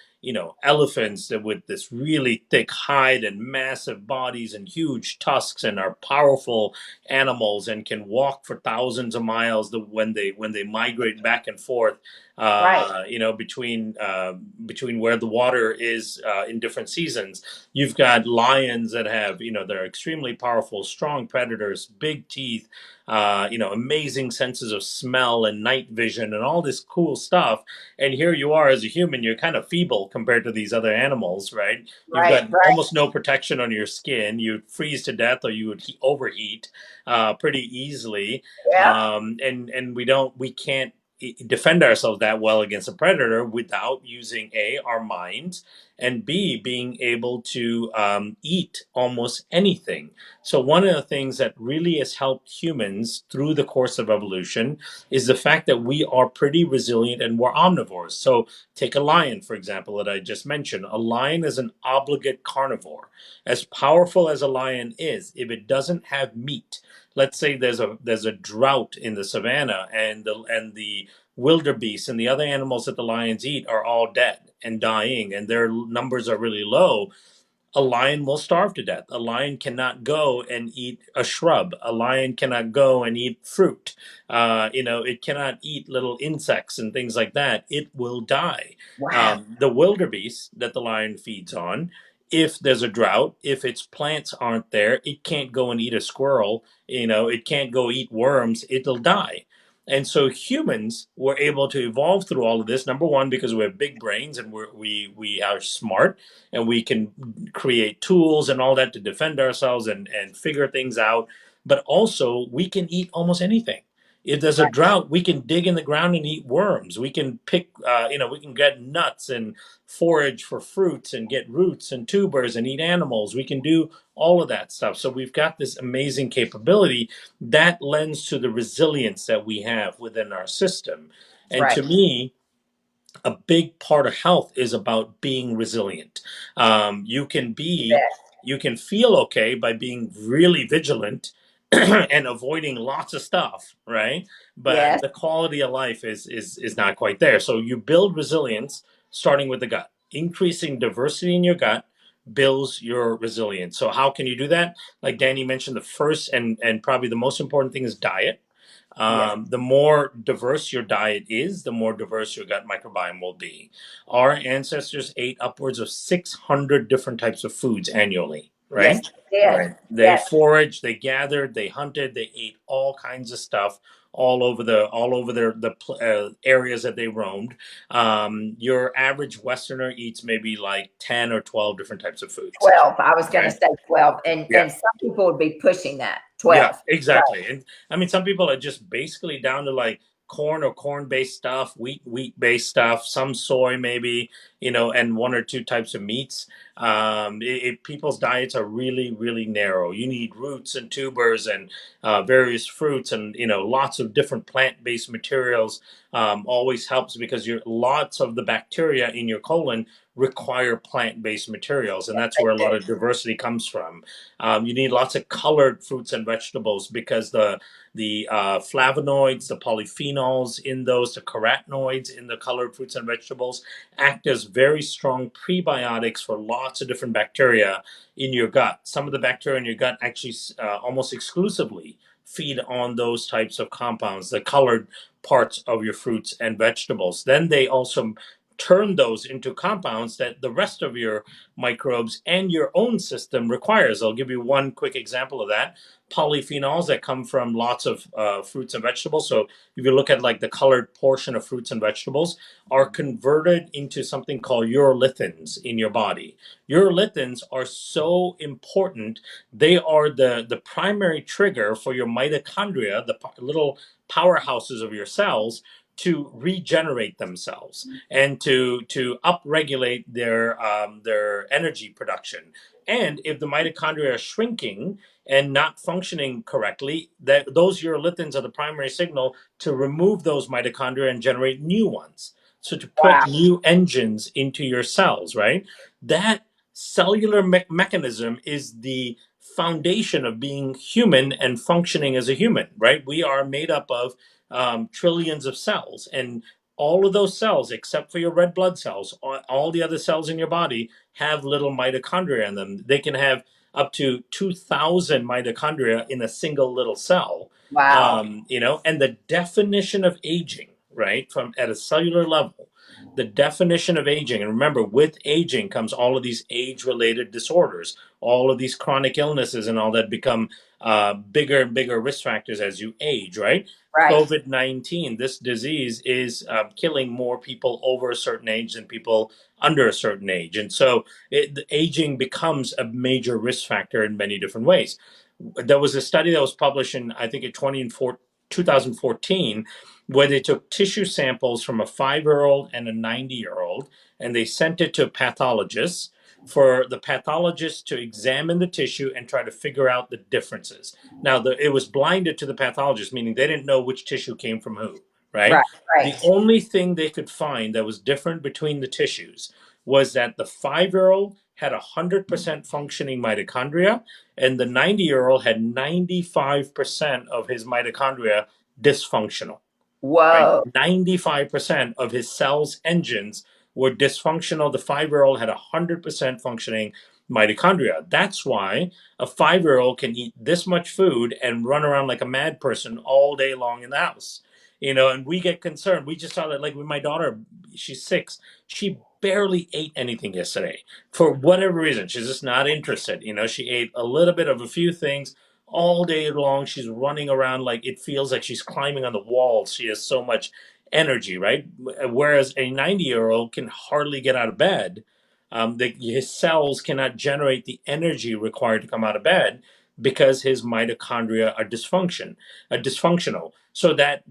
elephants that with this really thick hide and massive bodies and huge tusks and are powerful animals and can walk for thousands of miles when they migrate back and forth Right. between where the water is in different seasons. You've got lions that have, they're extremely powerful, strong predators, big teeth, amazing senses of smell and night vision and all this cool stuff. And here you are as a human, you're kind of feeble compared to these other animals, right? You've Right. got Right. almost no protection on your skin. You'd freeze to death or you would overheat pretty easily. Yeah. And we can't defend ourselves that well against a predator without using our minds, and B, being able to eat almost anything. So one of the things that really has helped humans through the course of evolution is the fact that we are pretty resilient and we're omnivores. So take a lion, for example, that I just mentioned. A lion is an obligate carnivore. As powerful as a lion is, if it doesn't have meat, let's say there's a drought in the savannah, and the wildebeest and the other animals that the lions eat are all dead and dying, and their numbers are really low, a lion will starve to death. A lion cannot go and eat a shrub. A lion cannot go and eat fruit. It cannot eat little insects and things like that. It will die. Wow. The wildebeest that the lion feeds on, if there's a drought, if its plants aren't there, it can't go and eat a squirrel. It can't go eat worms. It'll die. And so humans were able to evolve through all of this. Number one, because we have big brains and we are smart, and we can create tools and all that to defend ourselves and figure things out. But also, we can eat almost anything. If there's a Right. drought, we can dig in the ground and eat worms. We can pick, we can get nuts and forage for fruits and get roots and tubers and eat animals. We can do all of that stuff. So we've got this amazing capability that lends to the resilience that we have within our system. And Right. to me, a big part of health is about being resilient. You can You bet. feel okay by being really vigilant and avoiding lots of stuff, right? But Yes. the quality of life is not quite there. So you build resilience starting with the gut. Increasing diversity in your gut builds your resilience. So how can you do that? Like Dani mentioned, the first and probably the most important thing is diet. Yes. The more diverse your diet is, the more diverse your gut microbiome will be. Our ancestors ate upwards of 600 different types of foods annually, Yes. right? They did. Right. They Yes. foraged, they gathered, they hunted, they ate all kinds of stuff all over the areas that they roamed. Your average Westerner eats maybe like 10 or 12 different types of foods. 12. I was going to Right? say 12. Yeah. And some people would be pushing that. Yeah, 12. Right. exactly. And I mean, some people are just basically down to like corn or corn-based stuff, wheat-based stuff, some soy maybe, and one or two types of meats. People's diets are really, really narrow. You need roots and tubers and various fruits and lots of different plant-based materials. Always helps because lots of the bacteria in your colon require plant-based materials, and that's where a lot of diversity comes from. You need lots of colored fruits and vegetables because the flavonoids, the polyphenols in those, the carotenoids in the colored fruits and vegetables act as very strong prebiotics for lots of different bacteria in your gut. Some of the bacteria in your gut actually almost exclusively feed on those types of compounds, the colored parts of your fruits and vegetables. Then they also turn those into compounds that the rest of your microbes and your own system requires. I'll give you one quick example of that. Polyphenols that come from lots of fruits and vegetables. So if you look at like the colored portion of fruits and vegetables, are converted into something called urolithins in your body. Urolithins are so important. They are the primary trigger for your mitochondria, the little powerhouses of your cells, to regenerate themselves and to upregulate their energy production. And if the mitochondria are shrinking and not functioning correctly, that those urolithins are the primary signal to remove those mitochondria and generate new ones. So to put new engines into your cells, right? That cellular mechanism is the foundation of being human and functioning as a human, right? We are made up of trillions of cells, and all of those cells, except for your red blood cells, all the other cells in your body have little mitochondria in them. They can have up to 2,000 mitochondria in a single little cell. Wow. And the definition of aging, right, from at a cellular level, the definition of aging, and remember, with aging comes all of these age-related disorders, all of these chronic illnesses and all that become bigger and bigger risk factors as you age, right? Right. COVID-19, this disease is killing more people over a certain age than people under a certain age. And so the aging becomes a major risk factor in many different ways. There was a study that was published in, I think, in 2014, where they took tissue samples from a 5-year-old and a 90-year-old, and they sent it to pathologists for the pathologist to examine the tissue and try to figure out the differences. Now, it was blinded to the pathologist, meaning they didn't know which tissue came from who, right? The only thing they could find that was different between the tissues was that the 5-year-old had 100% functioning mitochondria, and the 90-year-old had 95% of his mitochondria dysfunctional. Whoa. Right? 95% of his cells' engines were dysfunctional. The 5-year-old had 100% functioning mitochondria. That's why a 5-year-old can eat this much food and run around like a mad person all day long in the house. And we get concerned. We just saw that, like with my daughter, she's 6. She barely ate anything yesterday for whatever reason. She's just not interested. She ate a little bit of a few things all day long. She's running around like it feels like she's climbing on the walls. She has so much energy, right? Whereas a 90-year-old can hardly get out of bed. His cells cannot generate the energy required to come out of bed because his mitochondria are dysfunctional. So that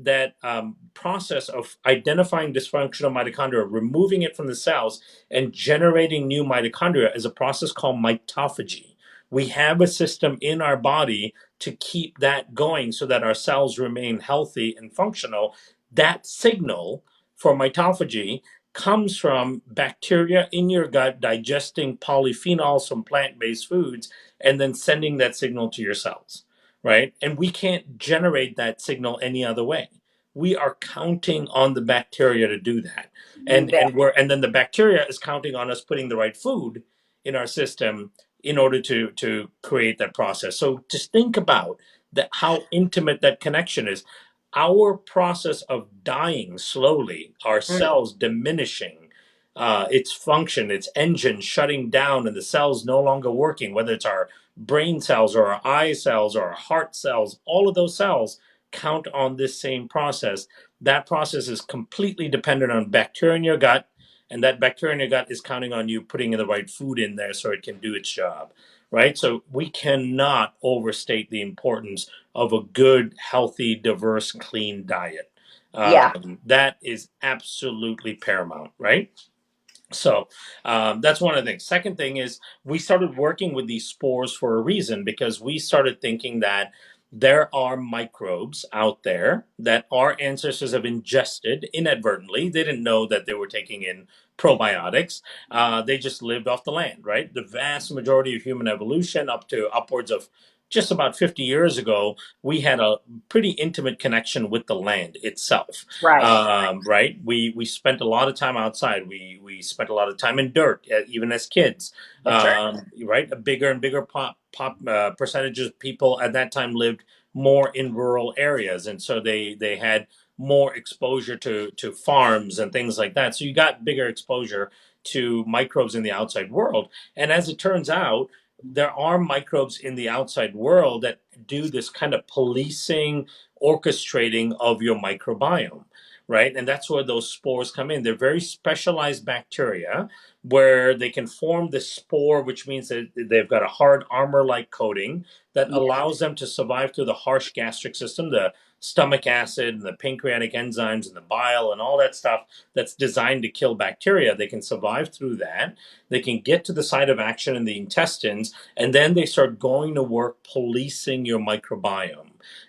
process of identifying dysfunctional mitochondria, removing it from the cells, and generating new mitochondria is a process called mitophagy. We have a system in our body to keep that going so that our cells remain healthy and functional. That signal for mitophagy comes from bacteria in your gut digesting polyphenols from plant-based foods and then sending that signal to your cells, right? And we can't generate that signal any other way. We are counting on the bacteria to do that. And then the bacteria is counting on us putting the right food in our system in order to create that process. So just think about how intimate that connection is. Our process of dying slowly, our cells diminishing, its function, its engine shutting down, and the cells no longer working, whether it's our brain cells or our eye cells or our heart cells, all of those cells count on this same process. That process is completely dependent on bacteria in your gut, and that bacteria in your gut is counting on you putting the right food in there so it can do its job, right? So we cannot overstate the importance of a good, healthy, diverse, clean diet. That is absolutely paramount, right? So that's one of the things. Second thing is we started working with these spores for a reason, because we started thinking that there are microbes out there that our ancestors have ingested inadvertently. They didn't know that they were taking in probiotics. They just lived off the land, right? The vast majority of human evolution, up to upwards of just about 50 years ago, we had a pretty intimate connection with the land itself. Right. We spent a lot of time outside. We spent a lot of time in dirt, even as kids. Right. A bigger and bigger percentage of people at that time lived more in rural areas, and so they had more exposure to farms and things like that. So you got bigger exposure to microbes in the outside world. And as it turns out, there are microbes in the outside world that do this kind of policing, orchestrating of your microbiome, right? And that's where those spores come in. They're very specialized bacteria where they can form the spore, which means that they've got a hard armor-like coating that Yeah. allows them to survive through the harsh gastric system, the stomach acid and the pancreatic enzymes and the bile and all that stuff that's designed to kill bacteria. They can survive through that. They can get to the site of action in the intestines, and then they start going to work policing your microbiome.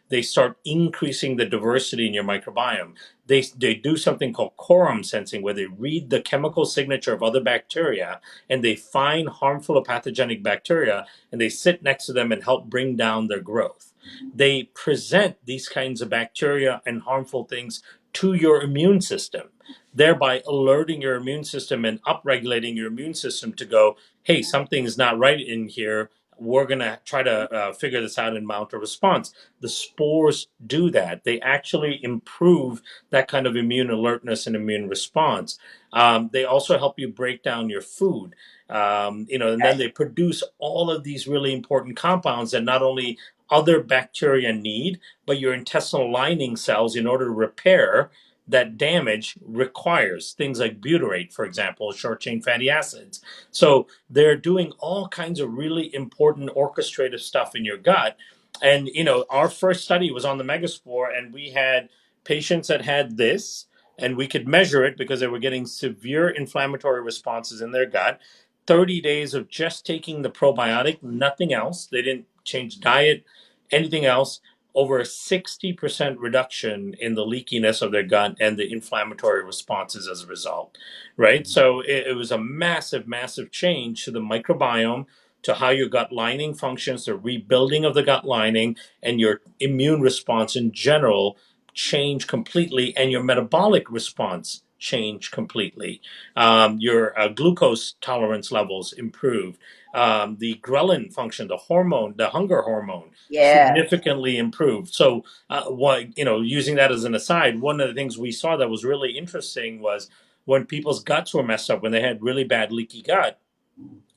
They start increasing the diversity in your microbiome. They do something called quorum sensing, where they read the chemical signature of other bacteria and they find harmful or pathogenic bacteria and they sit next to them and help bring down their growth. They present these kinds of bacteria and harmful things to your immune system, thereby alerting your immune system and upregulating your immune system to go, hey, something's not right in here. We're going to try to figure this out and mount a response. The spores do that. They actually improve that kind of immune alertness and immune response. They also help you break down your food. And then they produce all of these really important compounds that not only other bacteria need, but your intestinal lining cells, in order to repair that damage, requires things like butyrate, for example, short chain fatty acids. So they're doing all kinds of really important orchestrative stuff in your gut. And, our first study was on the Megaspore, and we had patients that had this, and we could measure it because they were getting severe inflammatory responses in their gut. 30 days of just taking the probiotic, nothing else. They didn't change diet, anything else. Over a 60% reduction in the leakiness of their gut and the inflammatory responses as a result, right? So it was a massive, massive change to the microbiome, to how your gut lining functions, the rebuilding of the gut lining, and your immune response in general change completely, and your metabolic response change completely. Your glucose tolerance levels improve. The ghrelin function, the hormone, the hunger hormone, significantly improved. So, using that as an aside, one of the things we saw that was really interesting was when people's guts were messed up, when they had really bad leaky gut,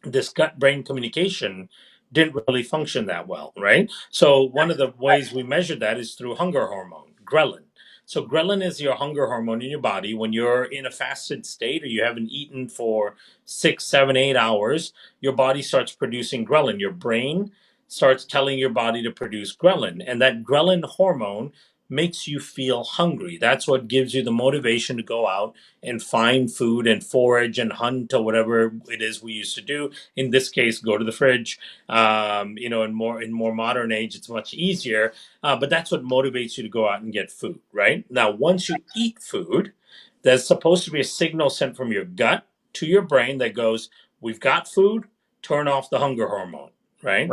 this gut brain communication didn't really function that well, right? So one of the ways we measure that is through hunger hormone, ghrelin. So ghrelin is your hunger hormone in your body. When you're in a fasted state or you haven't eaten for 6, 7, 8 hours, your body starts producing ghrelin. Your brain starts telling your body to produce ghrelin. And that ghrelin hormone makes you feel hungry. That's what gives you the motivation to go out and find food and forage and hunt or whatever it is we used to do. In this case, go to the fridge. In more modern age, it's much easier. But that's what motivates you to go out and get food, right? Now, once you eat food, there's supposed to be a signal sent from your gut to your brain that goes, "We've got food. Turn off the hunger hormone." Right?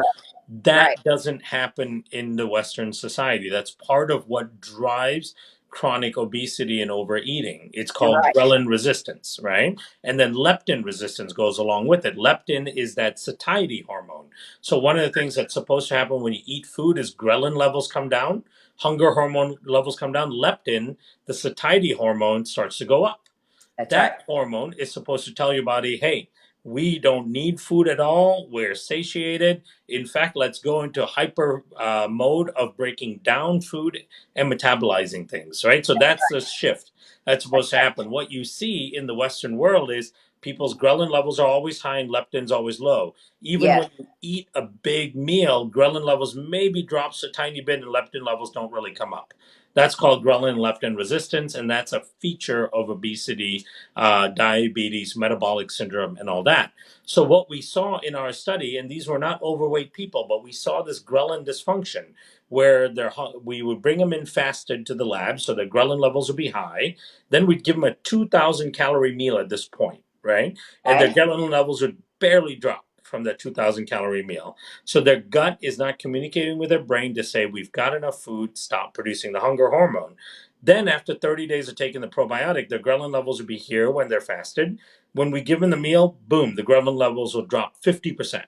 That doesn't happen in the Western society. That's part of what drives chronic obesity and overeating. It's called ghrelin resistance, right? And then leptin resistance goes along with it. Leptin is that satiety hormone. So one of the things that's supposed to happen when you eat food is ghrelin levels come down, hunger hormone levels come down, leptin, the satiety hormone, starts to go up. That hormone is supposed to tell your body, hey, we don't need food at all. We're satiated. In fact, let's go into hyper mode of breaking down food and metabolizing things, right? So that's the shift that's supposed to happen. What you see in the Western world is people's ghrelin levels are always high and leptin's always low. Even when you eat a big meal, ghrelin levels maybe drops a tiny bit and leptin levels don't really come up. That's called ghrelin leptin resistance, and that's a feature of obesity, diabetes, metabolic syndrome, and all that. So what we saw in our study, and these were not overweight people, but we saw this ghrelin dysfunction where we would bring them in fasted to the lab so their ghrelin levels would be high. Then we'd give them a 2,000 calorie meal at this point, right? And their ghrelin levels would barely drop from that 2,000 calorie meal. So their gut is not communicating with their brain to say, we've got enough food, stop producing the hunger hormone. Then after 30 days of taking the probiotic, their ghrelin levels will be here when they're fasted. When we give them the meal, boom, the ghrelin levels will drop 50%.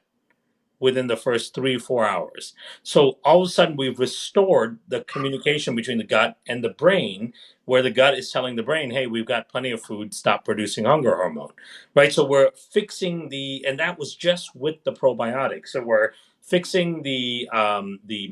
within the first 3 or 4 hours. So all of a sudden, we've restored the communication between the gut and the brain, where the gut is telling the brain, hey, we've got plenty of food, stop producing hunger hormone, right? So we're fixing and that was just with the probiotics. So we're fixing the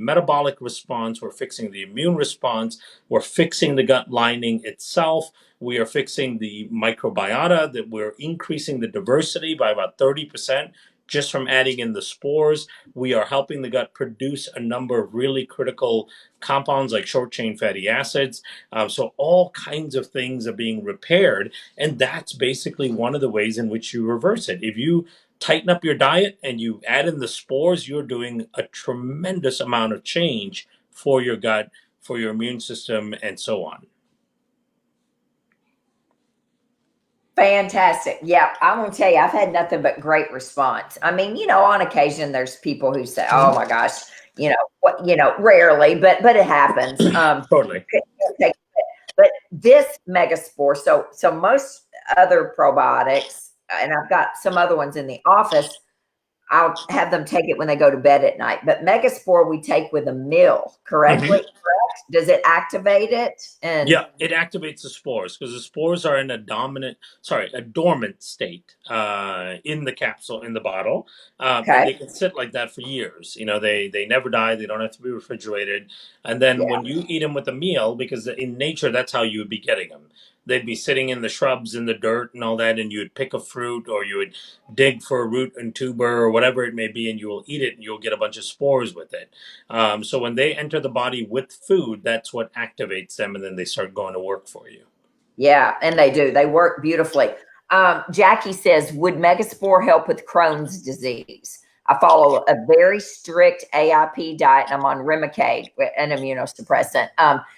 metabolic response, we're fixing the immune response, we're fixing the gut lining itself, we are fixing the microbiota, that we're increasing the diversity by about 30% just from adding in the spores. We are helping the gut produce a number of really critical compounds like short chain fatty acids. So all kinds of things are being repaired. And that's basically one of the ways in which you reverse it. If you tighten up your diet and you add in the spores, you're doing a tremendous amount of change for your gut, for your immune system, and so on. Fantastic. Yeah, I want to tell you, I've had nothing but great response. I mean, on occasion there's people who say, "Oh my gosh," rarely, but it happens. Totally. But this Megaspore, so most other probiotics, and I've got some other ones in the office, I'll have them take it when they go to bed at night. But Megaspore we take with a meal, correctly? Correct? Does it activate it? Yeah, it activates the spores because the spores are in a dormant state in the capsule, in the bottle. And they can sit like that for years. They never die. They don't have to be refrigerated. And then when you eat them with a meal, because in nature, that's how you would be getting them. They'd be sitting in the shrubs, in the dirt and all that, and you would pick a fruit or you would dig for a root and tuber or whatever it may be, and you will eat it and you'll get a bunch of spores with it. So when they enter the body with food, that's what activates them, and then they start going to work for you. Yeah, and they do. They work beautifully. Jackie says, would Megaspore help with Crohn's disease? I follow a very strict AIP diet, and I'm on Remicade, an immunosuppressant.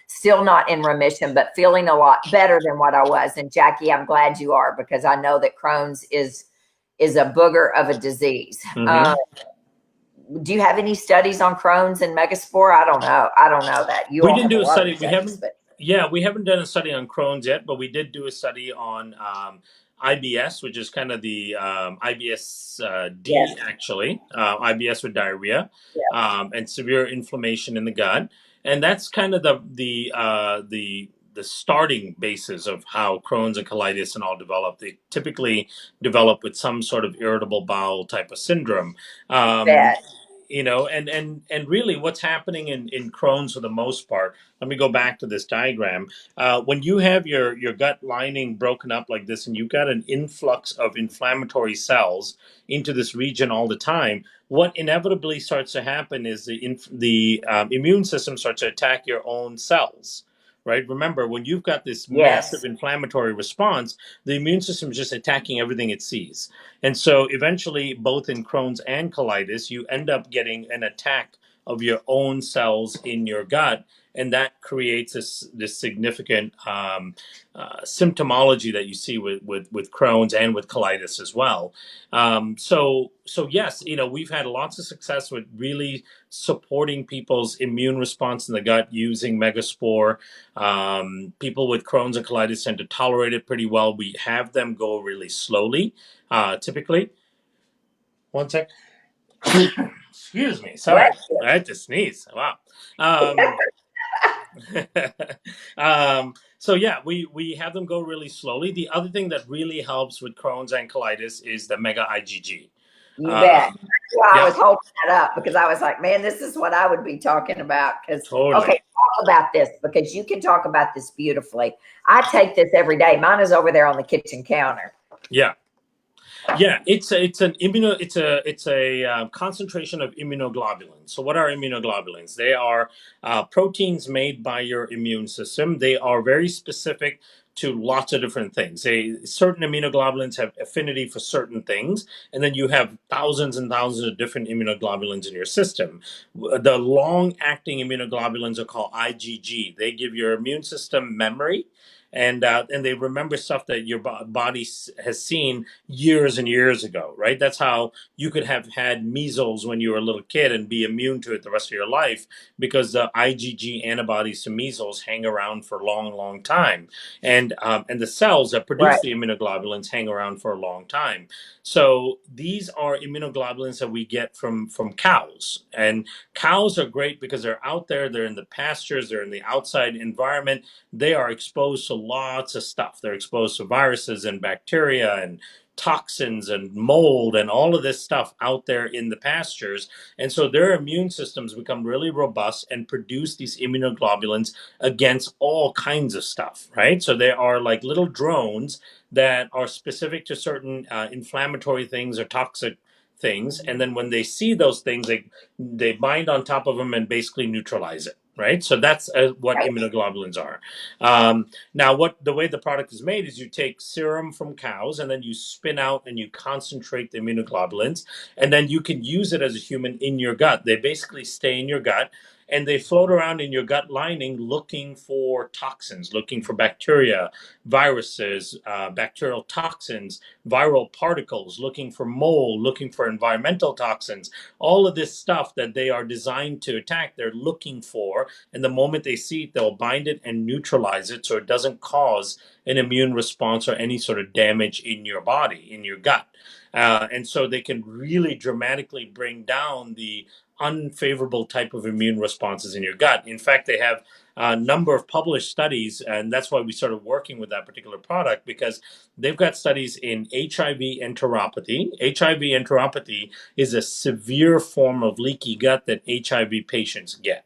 Still not in remission, but feeling a lot better than what I was. And Jackie, I'm glad you are, because I know that Crohn's is a booger of a disease. Do you have any studies on Crohn's and Megaspore? I don't know that. We didn't do a study. We haven't done a study on Crohn's yet, but we did do a study on IBS, which is kind of the IBS-D, actually, IBS with diarrhea, and severe inflammation in the gut. And that's kind of the starting basis of how Crohn's and colitis and all develop. They typically develop with some sort of irritable bowel type of syndrome. And really what's happening in Crohn's for the most part, let me go back to this diagram. When you have your gut lining broken up like this and you've got an influx of inflammatory cells into this region all the time, what inevitably starts to happen is the immune system starts to attack your own cells. Right? Remember, when you've got this massive inflammatory response, the immune system is just attacking everything it sees. And so eventually, both in Crohn's and colitis, you end up getting an attack of your own cells in your gut. And that creates this significant symptomology that you see with Crohn's and with colitis as well. So yes, we've had lots of success with really supporting people's immune response in the gut using Megaspore. People with Crohn's and colitis tend to tolerate it pretty well. We have them go really slowly, typically. One sec. Excuse me. Sorry. I had to sneeze. Wow. So yeah, we have them go really slowly. The other thing that really helps with Crohn's and colitis is the Mega IgG. You bet. I was holding that up because I was like, man, this is what I would be talking about. Okay, talk about this, because you can talk about this beautifully. I take this every day. Mine is over there on the kitchen counter. Yeah, it's a concentration of immunoglobulins. So what are immunoglobulins? They are proteins made by your immune system. They are very specific to lots of different things. Certain immunoglobulins have affinity for certain things, and then you have thousands and thousands of different immunoglobulins in your system. The long-acting immunoglobulins are called IgG. They give your immune system memory, and they remember stuff that your body has seen years and years ago, right? That's how you could have had measles when you were a little kid and be immune to it the rest of your life, because the IgG antibodies to measles hang around for a long, long time, and the cells that produce the immunoglobulins hang around for a long time. So these are immunoglobulins that we get from cows, and cows are great because they're out there, they're in the pastures, they're in the outside environment. They are exposed to lots of stuff. They're exposed to viruses and bacteria and toxins and mold and all of this stuff out there in the pastures. And so their immune systems become really robust and produce these immunoglobulins against all kinds of stuff, right? So they are like little drones that are specific to certain inflammatory things or toxic things. And then when they see those things, they bind on top of them and basically neutralize it. Right, so that's what immunoglobulins are. Now, the way the product is made is you take serum from cows and then you spin out and you concentrate the immunoglobulins, and then you can use it as a human in your gut. They basically stay in your gut and they float around in your gut lining looking for toxins, looking for bacteria, viruses, bacterial toxins, viral particles, looking for mold, looking for environmental toxins. All of this stuff that they are designed to attack, they're looking for. And the moment they see it, they'll bind it and neutralize it so it doesn't cause an immune response or any sort of damage in your body, in your gut. And so they can really dramatically bring down the unfavorable type of immune responses in your gut. In fact, they have a number of published studies, and that's why we started working with that particular product, because they've got studies in HIV enteropathy. HIV enteropathy is a severe form of leaky gut that HIV patients get.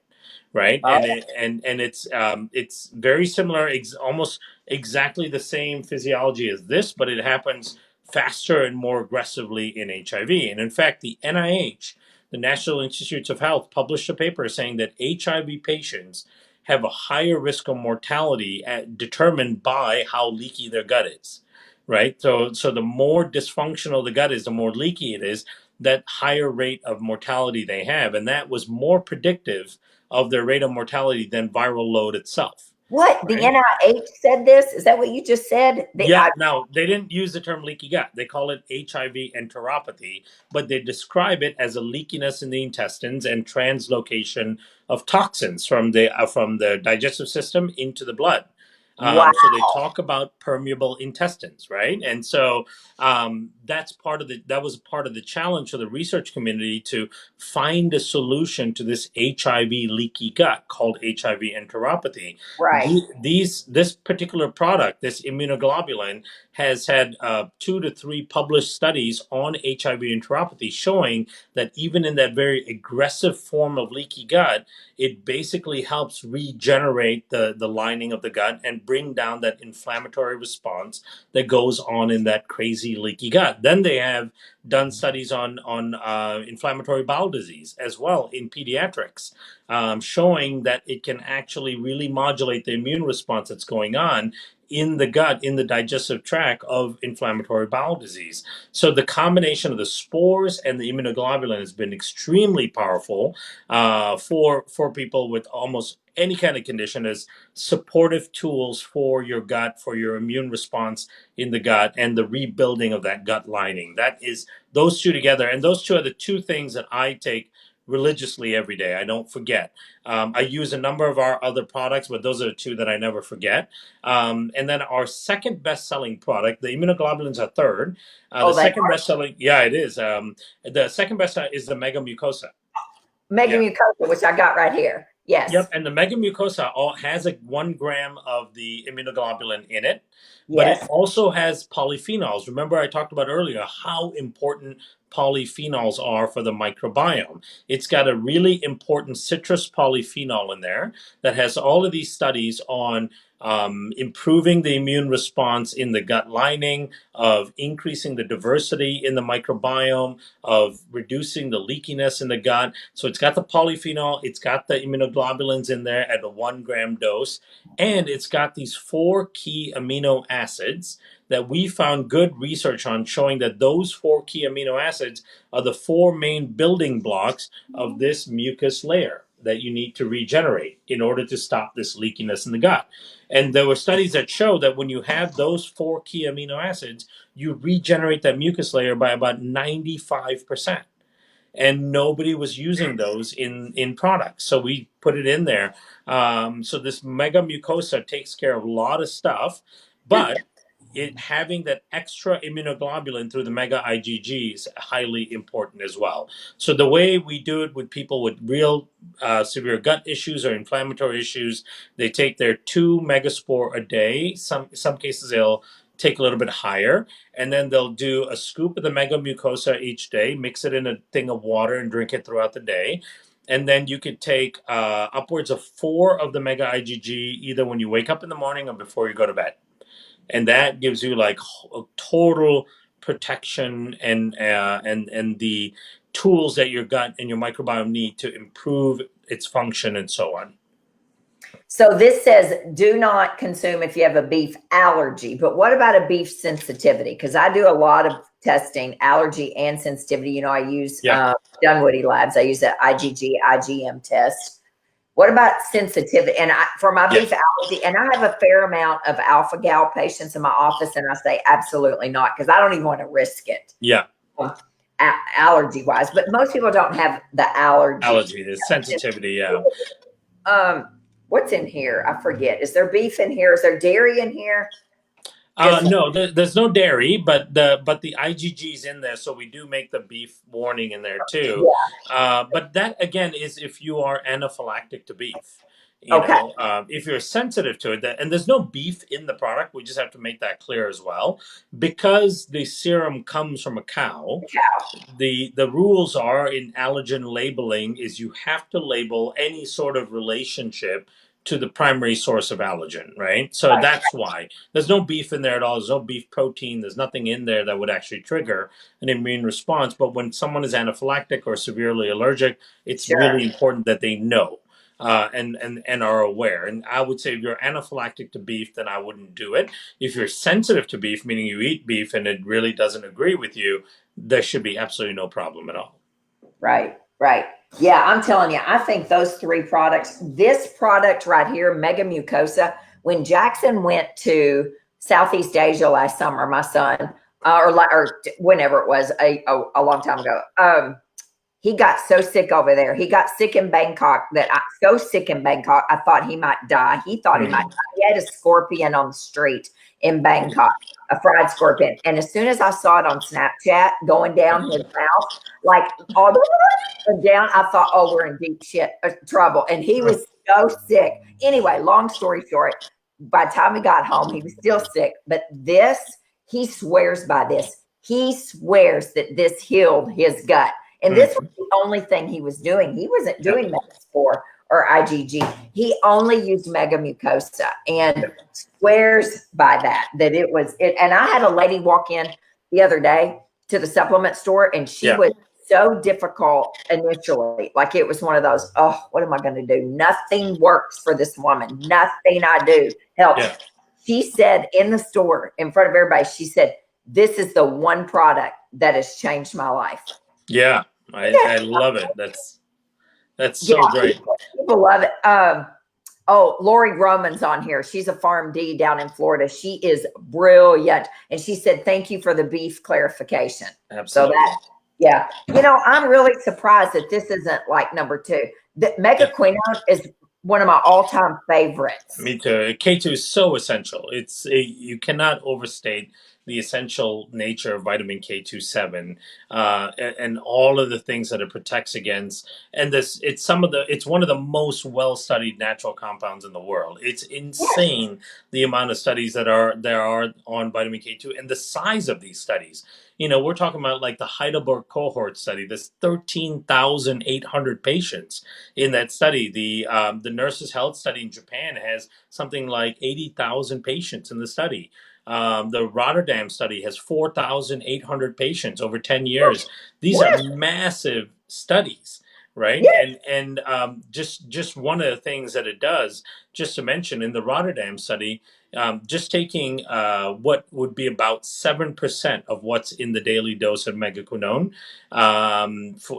Right, and it's very similar, almost exactly the same physiology as this, but it happens faster and more aggressively in HIV. And in fact, the NIH, the National Institutes of Health, published a paper saying that HIV patients have a higher risk of mortality determined by how leaky their gut is. Right, so the more dysfunctional the gut is, the more leaky it is, that higher rate of mortality they have, and that was more predictive of their rate of mortality than viral load itself. What? Right? The NIH said this? Is that what you just said? No, they didn't use the term leaky gut. They call it HIV enteropathy, but they describe it as a leakiness in the intestines and translocation of toxins from the digestive system into the blood. Wow. So they talk about permeable intestines, right? And so that was part of the challenge for the research community to find a solution to this HIV leaky gut called HIV enteropathy. Right. This particular product, this immunoglobulin, has had 2 to 3 published studies on HIV enteropathy showing that even in that very aggressive form of leaky gut, it basically helps regenerate the lining of the gut and bring down that inflammatory response that goes on in that crazy leaky gut. Then they have done studies on inflammatory bowel disease as well in pediatrics, showing that it can actually really modulate the immune response that's going on in the gut, in the digestive tract of inflammatory bowel disease. So the combination of the spores and the immunoglobulin has been extremely powerful for people with almost any kind of condition as supportive tools for your gut, for your immune response in the gut, and the rebuilding of that gut lining. That is those two together. And those two are the two things that I take religiously every day. I don't forget. I use a number of our other products, but those are the two that I never forget. And then our second best-selling product, the immunoglobulins are third. The second best-selling, it is. The second best is the Megamucosa. Megamucosa, which I got right here. Yes. Yep, and the Megamucosa has 1 gram of the immunoglobulin in it, but it also has polyphenols. Remember I talked about earlier how important polyphenols are for the microbiome. It's got a really important citrus polyphenol in there that has all of these studies on improving the immune response in the gut lining, of increasing the diversity in the microbiome, of reducing the leakiness in the gut. So it's got the polyphenol, it's got the immunoglobulins in there at a 1 gram dose, and it's got these 4 key amino acids that we found good research on showing that those 4 key amino acids are the 4 main building blocks of this mucus layer that you need to regenerate in order to stop this leakiness in the gut. And there were studies that show that when you have those 4 key amino acids, you regenerate that mucus layer by about 95%. And nobody was using those in products. So we put it in there. So this mega mucosa takes care of a lot of stuff, but it having that extra immunoglobulin through the mega IgG is highly important as well. So the way we do it with people with real severe gut issues or inflammatory issues, they take their 2 Megaspore a day. Some cases they'll take a little bit higher, and then they'll do a scoop of the mega mucosa each day, mix it in a thing of water, and drink it throughout the day. And then you could take upwards of 4 of the mega IgG either when you wake up in the morning or before you go to bed. And that gives you like a total protection and the tools that your gut and your microbiome need to improve its function and so on. So this says do not consume if you have a beef allergy, but what about a beef sensitivity? Because I do a lot of testing, allergy and sensitivity. You know, I use Dunwoody Labs. I use the IgG, IgM test. What about sensitivity? And for my beef allergy, and I have a fair amount of alpha gal patients in my office, and I say absolutely not, because I don't even want to risk it. Yeah. Allergy wise, but most people don't have the allergy. The sensitivity, yeah. What's in here? I forget. Is there beef in here? Is there dairy in here? No, there's no dairy, but the IgG's in there, so we do make the beef warning in there too. Yeah. But that again is if you are anaphylactic to beef. You know, if you're sensitive to it, and there's no beef in the product, we just have to make that clear as well. Because the serum comes from a cow, the rules are in allergen labeling is you have to label any sort of relationship to the primary source of allergen, right? So that's why. There's no beef in there at all. There's no beef protein. There's nothing in there that would actually trigger an immune response. But when someone is anaphylactic or severely allergic, it's really important that they know and are aware. And I would say if you're anaphylactic to beef, then I wouldn't do it. If you're sensitive to beef, meaning you eat beef and it really doesn't agree with you, there should be absolutely no problem at all. Right. Yeah, I'm telling you, I think those 3 products, this product right here, Mega Mucosa, when Jackson went to Southeast Asia last summer, my son, or whenever it was, a long time ago, he got so sick over there. He got sick in Bangkok I thought he might die. He thought he might die. He had a scorpion on the street in Bangkok, a fried scorpion. And as soon as I saw it on Snapchat going down his mouth, like all the way down, I thought, oh, we're in deep trouble. And he was so sick. Anyway, long story short, by the time he got home, he was still sick. But this, he swears by this. He swears that this healed his gut. And this was the only thing he was doing. He wasn't doing Megaspore or IgG. He only used Mega Mucosa and swears by that it was it. And I had a lady walk in the other day to the supplement store, and she was so difficult initially. Like it was one of those, oh, what am I going to do? Nothing works for this woman. Nothing I do helps. Yeah. She said in the store in front of everybody, she said, this is the one product that has changed my life. Yeah, I love it. That's so great. People love it. Lori Roman's on here. She's a PharmD down in Florida. She is brilliant. And she said, thank you for the beef clarification. Absolutely. So I'm really surprised that this isn't like number 2. The Megaquinone is one of my all-time favorites. Me too. K2 is so essential. You cannot overstate the essential nature of vitamin K27 and all of the things that it protects against. And it's one of the most well-studied natural compounds in the world. It's insane the amount of studies there are on vitamin K2 and the size of these studies. We're talking about like the Heidelberg cohort study. There's 13,800 patients in that study. The Nurses Health study in Japan has something like 80,000 patients in the study. The Rotterdam study has 4,800 patients over 10 years. These are massive studies, right? Yeah. And just one of the things that it does, just to mention, in the Rotterdam study, just taking what would be about 7% of what's in the daily dose of megaquinone,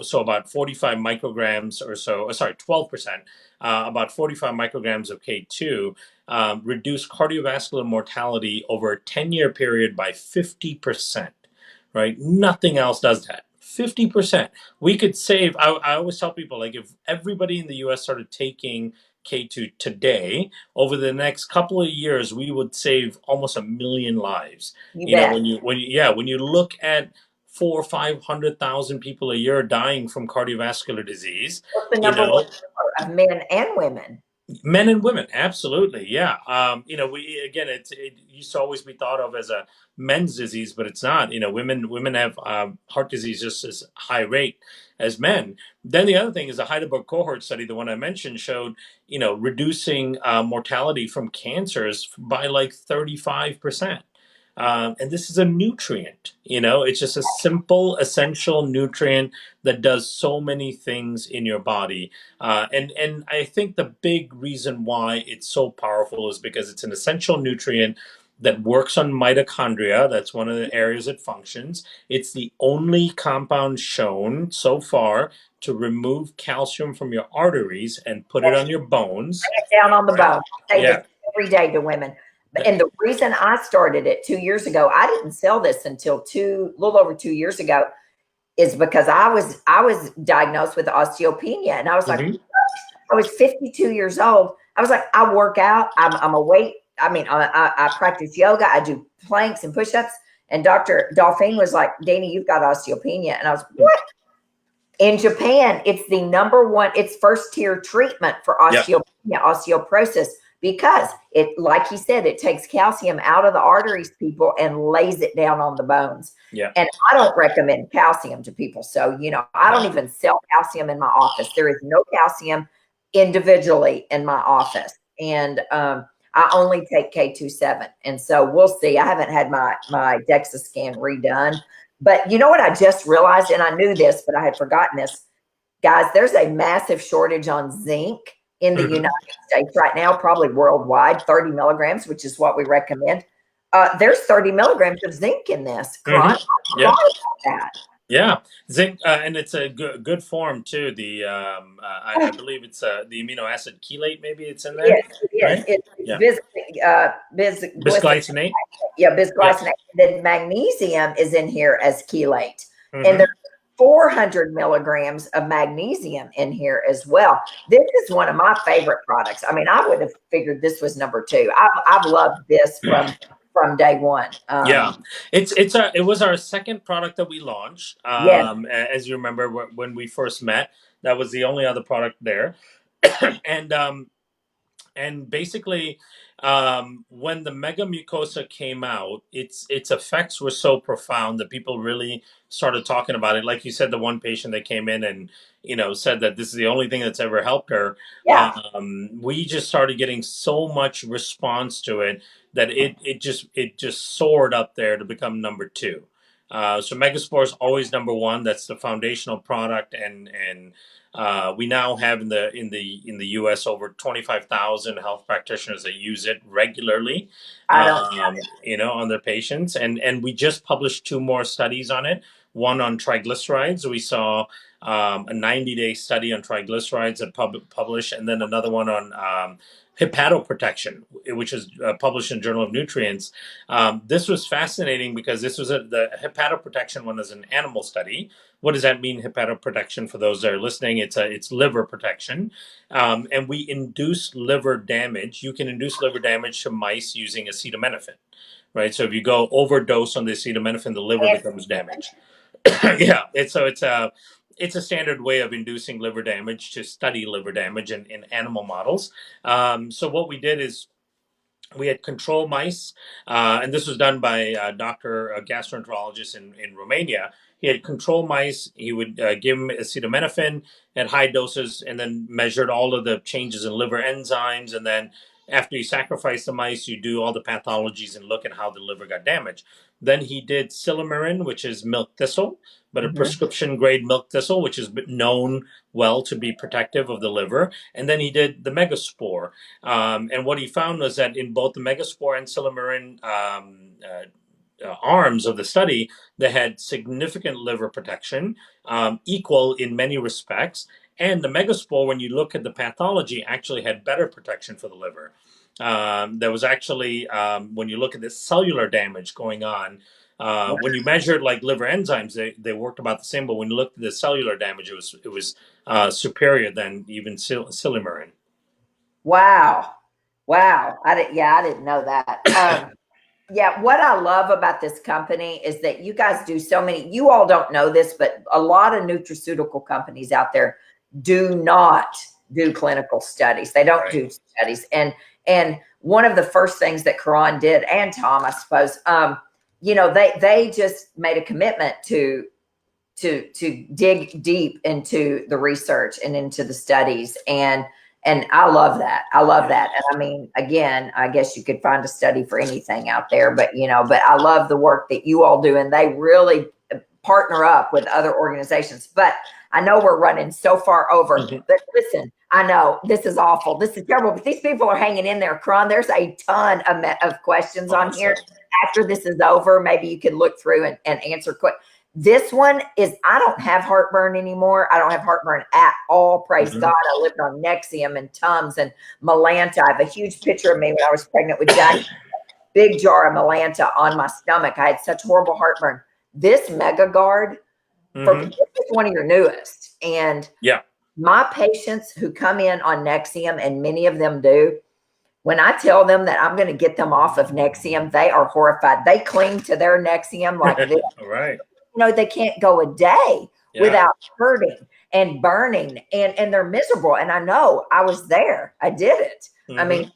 so about 45 micrograms or so, sorry, 12%, about 45 micrograms of K2, reduced cardiovascular mortality over a 10-year period by 50%, right? Nothing else does that. 50%. We could save, I always tell people, like, if everybody in the US started taking K2 today, over the next couple of years, we would save almost 1 million lives. You bet. When you look at 400,000 or 500,000 people a year dying from cardiovascular disease, what's the number one of men and women? Men and women, absolutely, yeah. We again, it used to always be thought of as a men's disease, but it's not. Women have heart disease just as high rate as men. Then the other thing is the Heidelberg cohort study, the one I mentioned, showed reducing mortality from cancers by like 35%. And this is a nutrient, it's just a simple, essential nutrient that does so many things in your body. And I think the big reason why it's so powerful is because it's an essential nutrient that works on mitochondria. That's one of the areas it functions. It's the only compound shown so far to remove calcium from your arteries and put it on your bones. Down on the bone. I say this every day to women. And the reason I started it 2 years ago, I didn't sell this until a little over 2 years ago, is because I was diagnosed with osteopenia, and I was like, I was 52 years old. I was like, I work out. I'm a weight. I mean, I practice yoga. I do planks and push-ups. And Dr. Dolphine was like, Dani, you've got osteopenia. And I was, what? In Japan, it's the number one, it's first tier treatment for osteopenia, osteoporosis, because it, like he said, it takes calcium out of the arteries, people, and lays it down on the bones. Yeah. And I don't recommend calcium to people. So, I don't even sell calcium in my office. There is no calcium individually in my office. And I only take K27. And so we'll see. I haven't had my DEXA scan redone. But you know what I just realized, and I knew this, but I had forgotten this. Guys, there's a massive shortage on zinc in the United States right now, probably worldwide, 30 milligrams, which is what we recommend. There's 30 milligrams of zinc in this. Yeah, zinc, and it's a good form too. The I believe it's the amino acid chelate. Maybe it's in there. Yes, right? It's bisglycinate. Yeah, bisglycinate. Yeah. Then magnesium is in here as chelate, and there's 400 milligrams of magnesium in here as well. This is one of my favorite products. I mean, I would have figured this was number 2. I've loved this from day one. It was our second product that we launched. As you remember, when we first met, that was the only other product there. And basically, when the Mega Mucosa came out, its effects were so profound that people really started talking about it. Like you said, the one patient that came in and said that this is the only thing that's ever helped her. We just started getting so much response to it that it just soared up there to become number 2. So Megaspore is always number 1. That's the foundational product, and we now have in the U.S. over 25,000 health practitioners that use it regularly, on their patients, and we just published 2 more studies on it. One on triglycerides. We saw a 90-day study on triglycerides that published, and then another one on hepatoprotection, which is published in Journal of Nutrients. This was fascinating because this was the hepatoprotection one is an animal study. What does that mean, hepatoprotection, for those that are listening? It's liver protection. And we induce liver damage. You can induce liver damage to mice using acetaminophen, right? So if you go overdose on the acetaminophen, the liver becomes damaged. It's a standard way of inducing liver damage, to study liver damage in animal models. So what we did is we had control mice, and this was done by a gastroenterologist in Romania. He had control mice. He would give them acetaminophen at high doses, and then measured all of the changes in liver enzymes, and then after you sacrifice the mice, you do all the pathologies and look at how the liver got damaged. Then he did silymarin, which is milk thistle, but a prescription grade milk thistle, which is known well to be protective of the liver. And then he did the Megaspore. And what he found was that in both the Megaspore and silymarin arms of the study, they had significant liver protection, equal in many respects. And the Megaspore, when you look at the pathology, actually had better protection for the liver. There was actually, when you look at the cellular damage going on, when you measured like liver enzymes, they worked about the same. But when you looked at the cellular damage, it was superior than even silymarin. Wow, wow! I didn't know that. Yeah, what I love about this company is that you guys do so many. You all don't know this, but a lot of nutraceutical companies out there do not do clinical studies. They don't do studies, and one of the first things that Kiran did, and Tom, I suppose, they just made a commitment to dig deep into the research and into the studies, and I love that. I love that. And I mean, again, I guess you could find a study for anything out there, but I love the work that you all do, and they really partner up with other organizations. But I know we're running so far over, but listen, I know this is awful. This is terrible, but these people are hanging in there. Kiran, there's a ton of questions on here. After this is over, maybe you can look through and answer quick. This one is, I don't have heartburn anymore. I don't have heartburn at all. Praise God. I lived on Nexium and Tums and Melanta. I have a huge picture of me when I was pregnant with Dani. Big jar of Melanta on my stomach. I had such horrible heartburn. This MegaGuard, this is one of your newest. And my patients who come in on Nexium, and many of them do, when I tell them that I'm going to get them off of Nexium, they are horrified. They cling to their Nexium like this. Right. They can't go a day without hurting and burning, and they're miserable. And I know, I was there. I did it. I mean,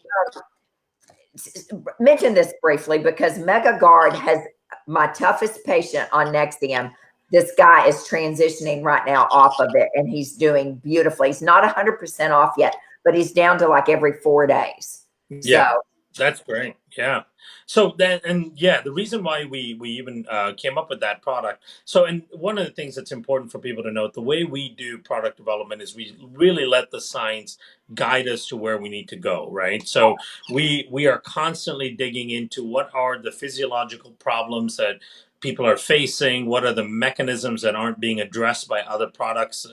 mention this briefly, because MegaGuard has my toughest patient on Nexium. This guy is transitioning right now off of it, and he's doing beautifully. He's not 100% off yet, but he's down to like every 4 days. Yeah, so that's great. Yeah. So the reason why we even came up with that product. So, and one of the things that's important for people to note, the way we do product development is we really let the science guide us to where we need to go, right? So we are constantly digging into what are the physiological problems that people are facing, what are the mechanisms that aren't being addressed by other products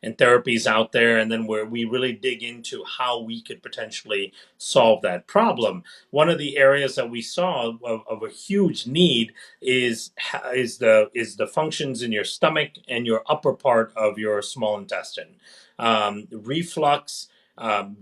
and therapies out there, and then where we really dig into how we could potentially solve that problem. One of the areas that we saw of a huge need is the functions in your stomach and your upper part of your small intestine. Reflux,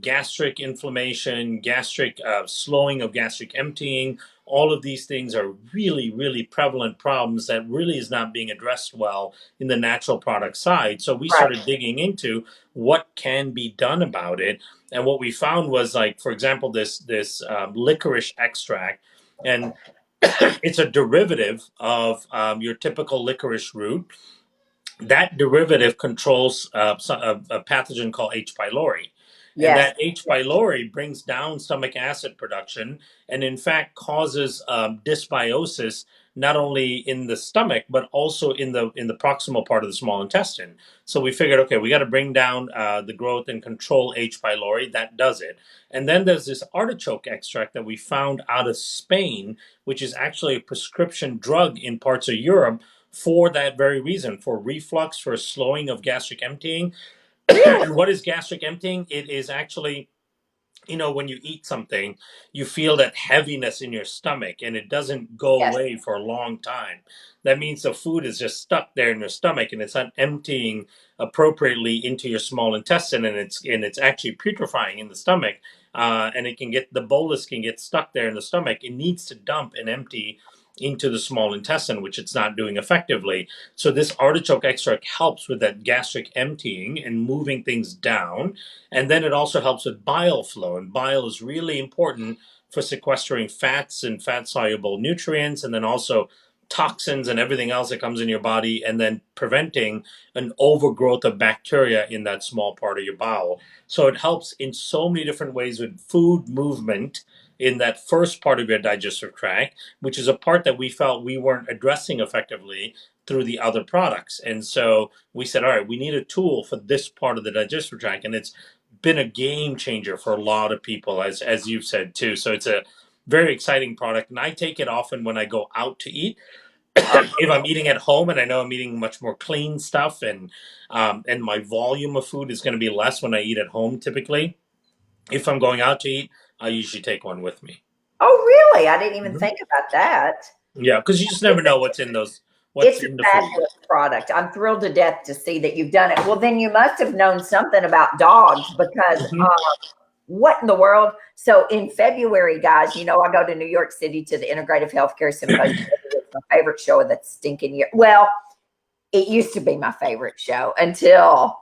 gastric inflammation, gastric slowing of gastric emptying. All of these things are really, really prevalent problems that really is not being addressed well in the natural product side. So we started digging into what can be done about it. And what we found was, like, for example, this licorice extract, and it's a derivative of your typical licorice root. That derivative controls a pathogen called H. pylori. And that H. pylori brings down stomach acid production, and in fact causes dysbiosis not only in the stomach but also in the proximal part of the small intestine. So we figured, okay, we got to bring down the growth and control H. pylori. That does it. And then there's this artichoke extract that we found out of Spain, which is actually a prescription drug in parts of Europe for that very reason, for reflux, for slowing of gastric emptying. And what is gastric emptying? It is actually, when you eat something, you feel that heaviness in your stomach and it doesn't go away for a long time. That means the food is just stuck there in your stomach and it's not emptying appropriately into your small intestine, and it's actually putrefying in the stomach. And the bolus can get stuck there in the stomach. It needs to dump and empty into the small intestine, which it's not doing effectively. So this artichoke extract helps with that gastric emptying and moving things down. And then it also helps with bile flow. And bile is really important for sequestering fats and fat-soluble nutrients, and then also toxins and everything else that comes in your body, and then preventing an overgrowth of bacteria in that small part of your bowel. So it helps in so many different ways with food movement in that first part of your digestive tract, which is a part that we felt we weren't addressing effectively through the other products. And so we said, all right, we need a tool for this part of the digestive tract. And it's been a game changer for a lot of people, as you've said too. So it's a very exciting product. And I take it often when I go out to eat. If I'm eating at home and I know I'm eating much more clean stuff, and my volume of food is going to be less when I eat at home typically. If I'm going out to eat, I usually take one with me. Oh, really? I didn't even think about that. Yeah, because you just never know what's in those. It's a fabulous product. I'm thrilled to death to see that you've done it. Well, then you must have known something about dogs, because what in the world? So in February, guys, I go to New York City to the Integrative Healthcare Symposium. It's my favorite show of that stinking year. Well, it used to be my favorite show until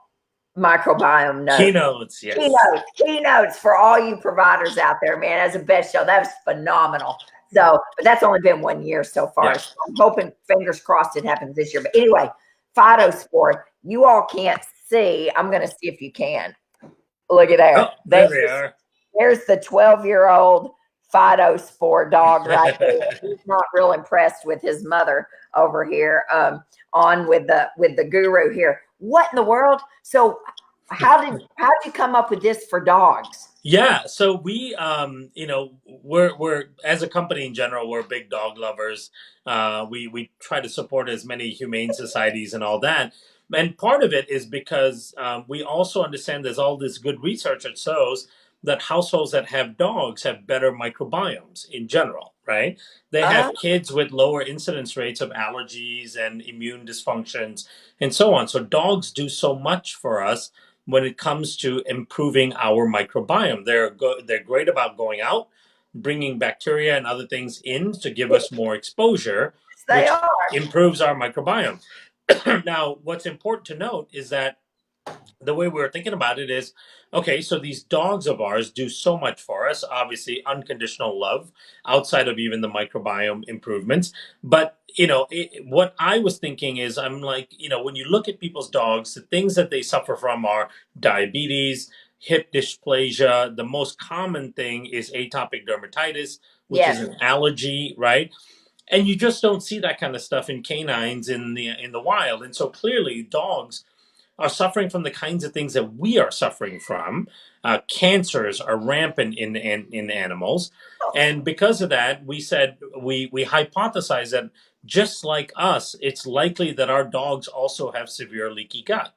Microbiome notes. Keynotes, yes. Keynotes for all you providers out there, man. That's the best show. That was phenomenal. So, but that's only been 1 year so far. Yeah. So I'm hoping, fingers crossed, it happens this year. But anyway, Phytospore, you all can't see. I'm going to see if you can. Look at there. Oh, there they are. There's the 12-year-old Phytospore dog right there. He's not real impressed with his mother over here, on with the guru here. What in the world? So how did you come up with this for dogs? Yeah, so we, we're as a company in general, we're big dog lovers. We try to support as many humane societies and all that. And part of it is because we also understand there's all this good research that shows that households that have dogs have better microbiomes in general, right? They have kids with lower incidence rates of allergies and immune dysfunctions and so on. So dogs do so much for us when it comes to improving our microbiome. They're great about going out, bringing bacteria and other things in to give us more exposure, which improves our microbiome. Now, what's important to note is that the way we were thinking about it is, okay, so these dogs of ours do so much for us, obviously unconditional love outside of even the microbiome improvements. But, what I was thinking is, I'm like, when you look at people's dogs, the things that they suffer from are diabetes, hip dysplasia. The most common thing is atopic dermatitis, which is an allergy, right? And you just don't see that kind of stuff in canines in the wild. And so clearly dogs are suffering from the kinds of things that we are suffering from. Cancers are rampant in animals. And because of that, we said, we hypothesized that just like us, it's likely that our dogs also have severe leaky gut.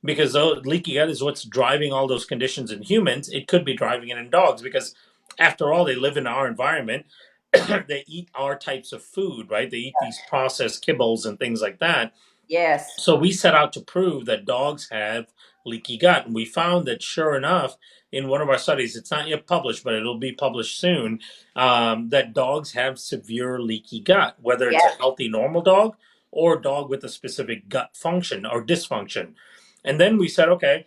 Because leaky gut is what's driving all those conditions in humans. It could be driving it in dogs because, after all, they live in our environment. They eat our types of food, right? They eat these processed kibbles and things like that. Yes. So we set out to prove that dogs have leaky gut. And we found that, sure enough, in one of our studies, it's not yet published, but it'll be published soon, that dogs have severe leaky gut, whether it's a healthy, normal dog or a dog with a specific gut function or dysfunction. And then we said, okay,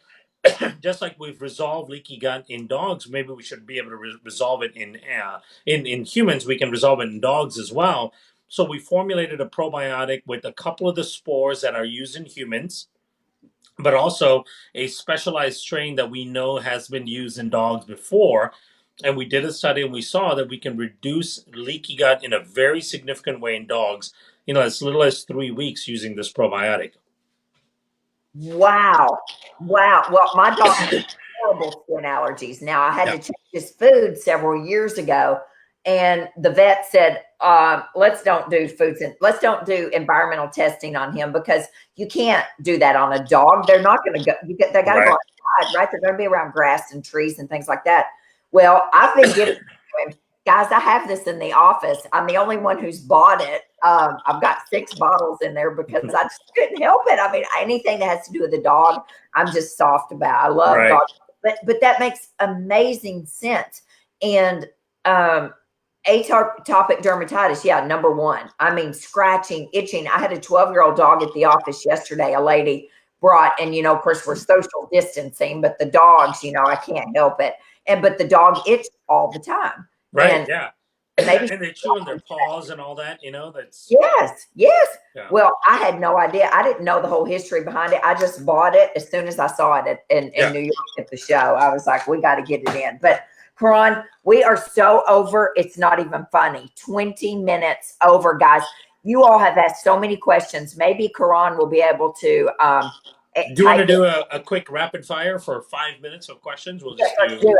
just like we've resolved leaky gut in dogs, maybe we should be able to resolve it in humans. We can resolve it in dogs as well. So we formulated a probiotic with a couple of the spores that are used in humans, but also a specialized strain that we know has been used in dogs before. And we did a study and we saw that we can reduce leaky gut in a very significant way in dogs, as little as 3 weeks using this probiotic. Wow. Well, my dog has horrible skin allergies. Now, I had to change his food several years ago. And the vet said, let's don't do let's don't do environmental testing on him, because you can't do that on a dog. They're not going to go, they got to go outside, right? They're going to be around grass and trees and things like that. Well, I've been giving him, guys, I have this in the office. I'm the only one who's bought it. I've got 6 bottles in there because I just couldn't help it. I mean, anything that has to do with the dog, I'm just soft about. I love dogs. But that makes amazing sense. And, atopic dermatitis, number 1. I mean, scratching, itching. I had a 12-year-old dog at the office yesterday. A lady brought, and of course, we're social distancing, but the dogs, I can't help it. But the dog itched all the time. Right. And yeah. maybe. And they're chewing their paws and all that, you know, that's. Yes. Yeah. Well, I had no idea. I didn't know the whole history behind it. I just bought it as soon as I saw it in New York at the show. I was like, we got to get it in. But Karan, we are so over. It's not even funny. 20 minutes over, guys. You all have asked so many questions. Maybe Karan will be able to do you want to do a quick rapid fire for 5 minutes of questions? We'll just let's do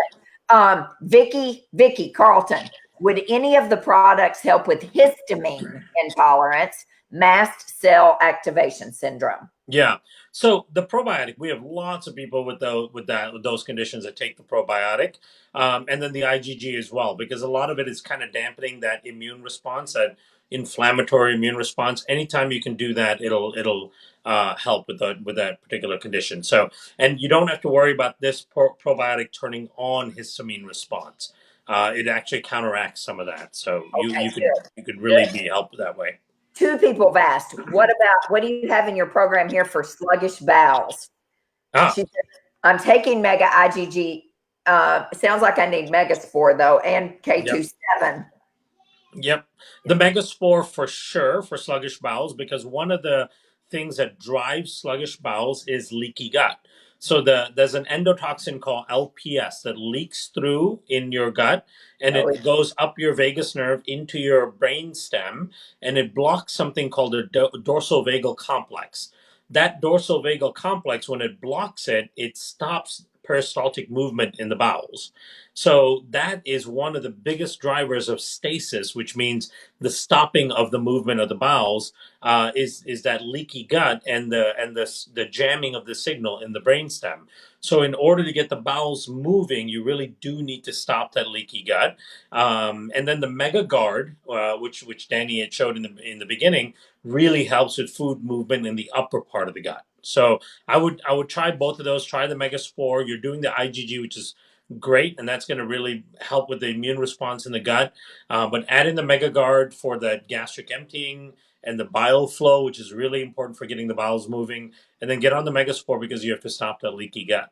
it. Vicky Carlton, would any of the products help with histamine intolerance, mast cell activation syndrome? Yeah. So the probiotic, we have lots of people with those conditions that take the probiotic, and then the IgG as well, because a lot of it is kind of dampening that immune response, that inflammatory immune response. Anytime you can do that, it'll help with that particular condition. So, and you don't have to worry about this probiotic turning on histamine response. It actually counteracts some of that. So you could really be helped that way. 2 people have asked, what do you have in your program here for sluggish bowels? She said, I'm taking Mega IgG. Sounds like I need Megaspore though, and K27. Yep. The Megaspore for sure for sluggish bowels, because one of the things that drives sluggish bowels is leaky gut. So there's an endotoxin called LPS that leaks through in your gut, and it goes up your vagus nerve into your brain stem, and it blocks something called the dorsal vagal complex. That dorsal vagal complex, when it blocks it, it stops peristaltic movement in the bowels. So that is one of the biggest drivers of stasis, which means the stopping of the movement of the bowels, is that leaky gut and the jamming of the signal in the brainstem. So in order to get the bowels moving, you really do need to stop that leaky gut. And then the Mega Guard, which Dani had showed in the beginning, really helps with food movement in the upper part of the gut. So I would try both of those. Try the Megaspore. You're doing the IgG, which is great, and that's going to really help with the immune response in the gut. But add in the MegaGuard for the gastric emptying and the bile flow, which is really important for getting the bowels moving. And then get on the Megaspore because you have to stop that leaky gut.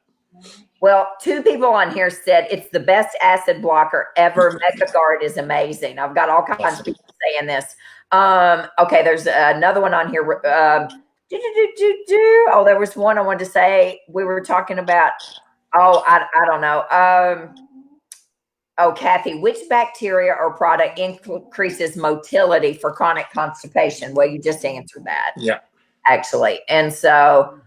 Well, 2 people on here said it's the best acid blocker ever. MegaGuard is amazing. I've got all kinds of people saying this. Okay, there's another one on here. Oh, there was one I wanted to say. We were talking about. Oh, I don't know. Kathy, which bacteria or product increases motility for chronic constipation? Well, you just answered that. Yeah. Actually. And so,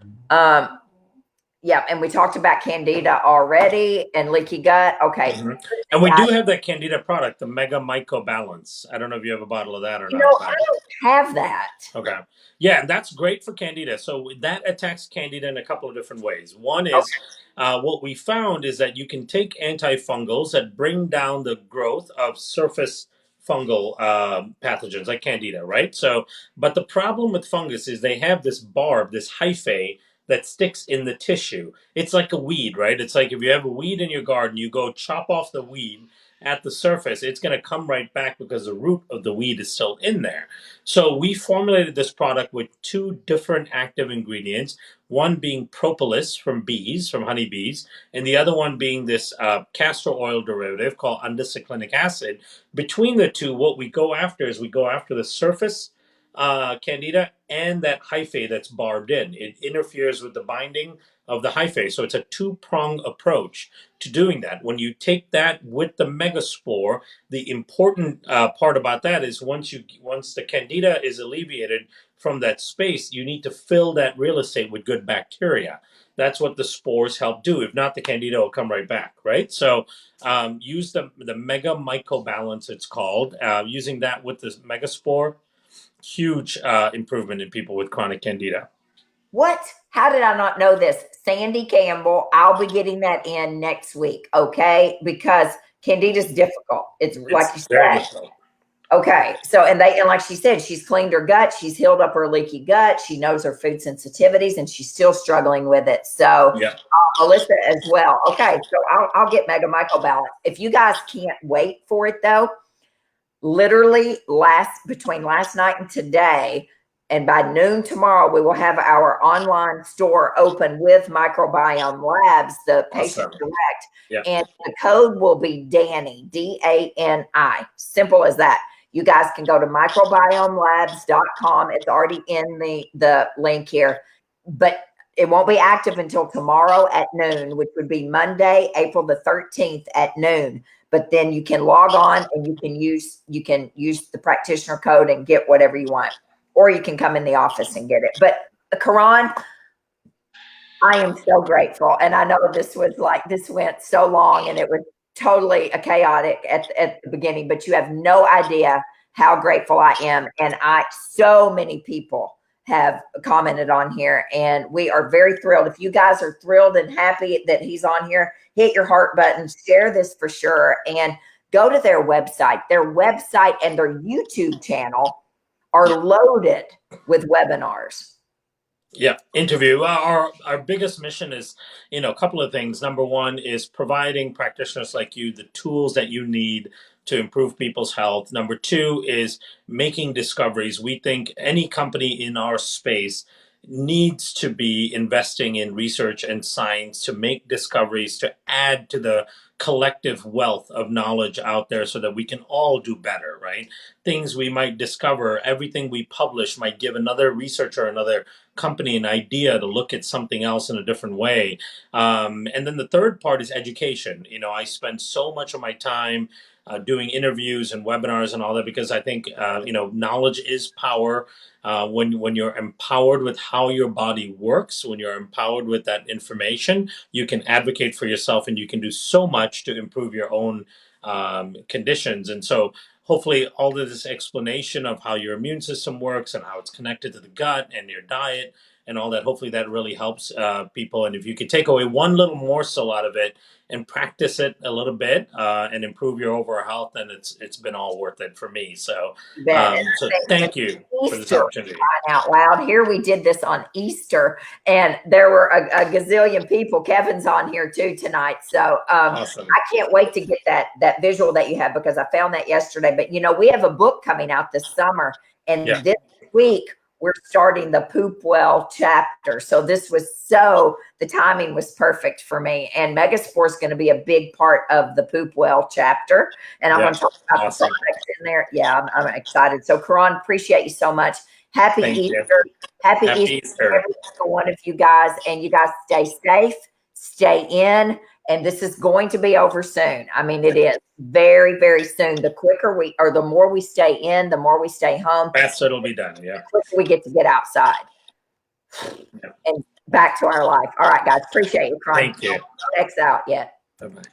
yeah, and we talked about Candida already and leaky gut. Okay. Mm-hmm. And we do have that Candida product, the Mega Myco Balance. I don't know if you have a bottle of that or not. I don't have that. Okay. Yeah, and that's great for Candida. So that attacks Candida in a couple of different ways. One is what we found is that you can take antifungals that bring down the growth of surface fungal pathogens like Candida, right? So, but the problem with fungus is they have this barb, this hyphae, that sticks in the tissue. It's like a weed, right? It's like if you have a weed in your garden, you go chop off the weed at the surface, it's going to come right back because the root of the weed is still in there. So we formulated this product with 2 different active ingredients, one being propolis from bees, from honeybees, and the other one being this castor oil derivative called undicyclinic acid. Between the 2, what we go after is we go after the surface Candida and that hyphae that's barbed in. It interferes with the binding of the hyphae. So it's a 2-pronged approach to doing that. When you take that with the Megaspore, the important part about that is once the Candida is alleviated from that space, you need to fill that real estate with good bacteria. That's what the spores help do. If not, the Candida will come right back, right? So use the Mega Myco Balance, it's called. Using that with the Megaspore, huge improvement in people with chronic Candida. What? How did I not know this? Sandy Campbell, I'll be getting that in next week, okay? Because Candida is difficult. It's like you said. Difficult. Okay. So, and like she said, she's cleaned her gut. She's healed up her leaky gut. She knows her food sensitivities, and she's still struggling with it. So, yeah. Melissa as well. Okay. So I'll get Mega Myco Balance. If you guys can't wait for it though, literally between last night and today, And by noon tomorrow, we will have our online store open with Microbiome Labs, the patient direct. Yeah. And the code will be Dani, D-A-N-I. Simple as that. You guys can go to microbiomelabs.com. It's already in the link here. But it won't be active until tomorrow at noon, which would be Monday, April the 13th at noon. But then you can log on and you can use the practitioner code and get whatever you want. Or you can come in the office and get it. But Kiran, I am so grateful. And I know this went so long and it was totally chaotic at the beginning, but you have no idea how grateful I am. And so many people have commented on here and we are very thrilled. If you guys are thrilled and happy that he's on here, hit your heart button, share this for sure, and go to their website. Their website and their YouTube channel are loaded with webinars. Yeah, interview. Our biggest mission is, a couple of things. Number one is providing practitioners like you the tools that you need to improve people's health. Number two is making discoveries. We think any company in our space needs to be investing in research and science to make discoveries, to add to the collective wealth of knowledge out there so that we can all do better, right? Things we might discover, everything we publish might give another researcher, another company an idea to look at something else in a different way. And then the third part is education. I spend so much of my time doing interviews and webinars and all that because I think, knowledge is power. When you're empowered with how your body works, when you're empowered with that information, you can advocate for yourself and you can do so much to improve your own conditions. And so hopefully all of this explanation of how your immune system works and how it's connected to the gut and your diet and all that, hopefully that really helps people. And if you could take away one little morsel out of it and practice it a little bit and improve your overall health, then it's been all worth it for me. So, thank you for this opportunity. Out loud. Here we did this on Easter, and there were a gazillion people. Kevin's on here too tonight, so awesome. I can't wait to get that visual that you have because I found that yesterday. But we have a book coming out this summer, and this week we're starting the Poop Well chapter. So the timing was perfect for me. And Megaspore is going to be a big part of the Poop Well chapter. And I'm going to talk about the products in there. Yeah, I'm excited. So Kiran, appreciate you so much. Happy Easter. Happy Easter to every single one of you guys. And you guys stay safe, stay in. And this is going to be over soon. I mean, it is very, very soon. The quicker the more we stay in, the more we stay home. Faster it'll be done. Yeah. The quicker we get to get outside and back to our life. All right, guys. Appreciate you, Crohn. Thank you. X out yet. Bye-bye.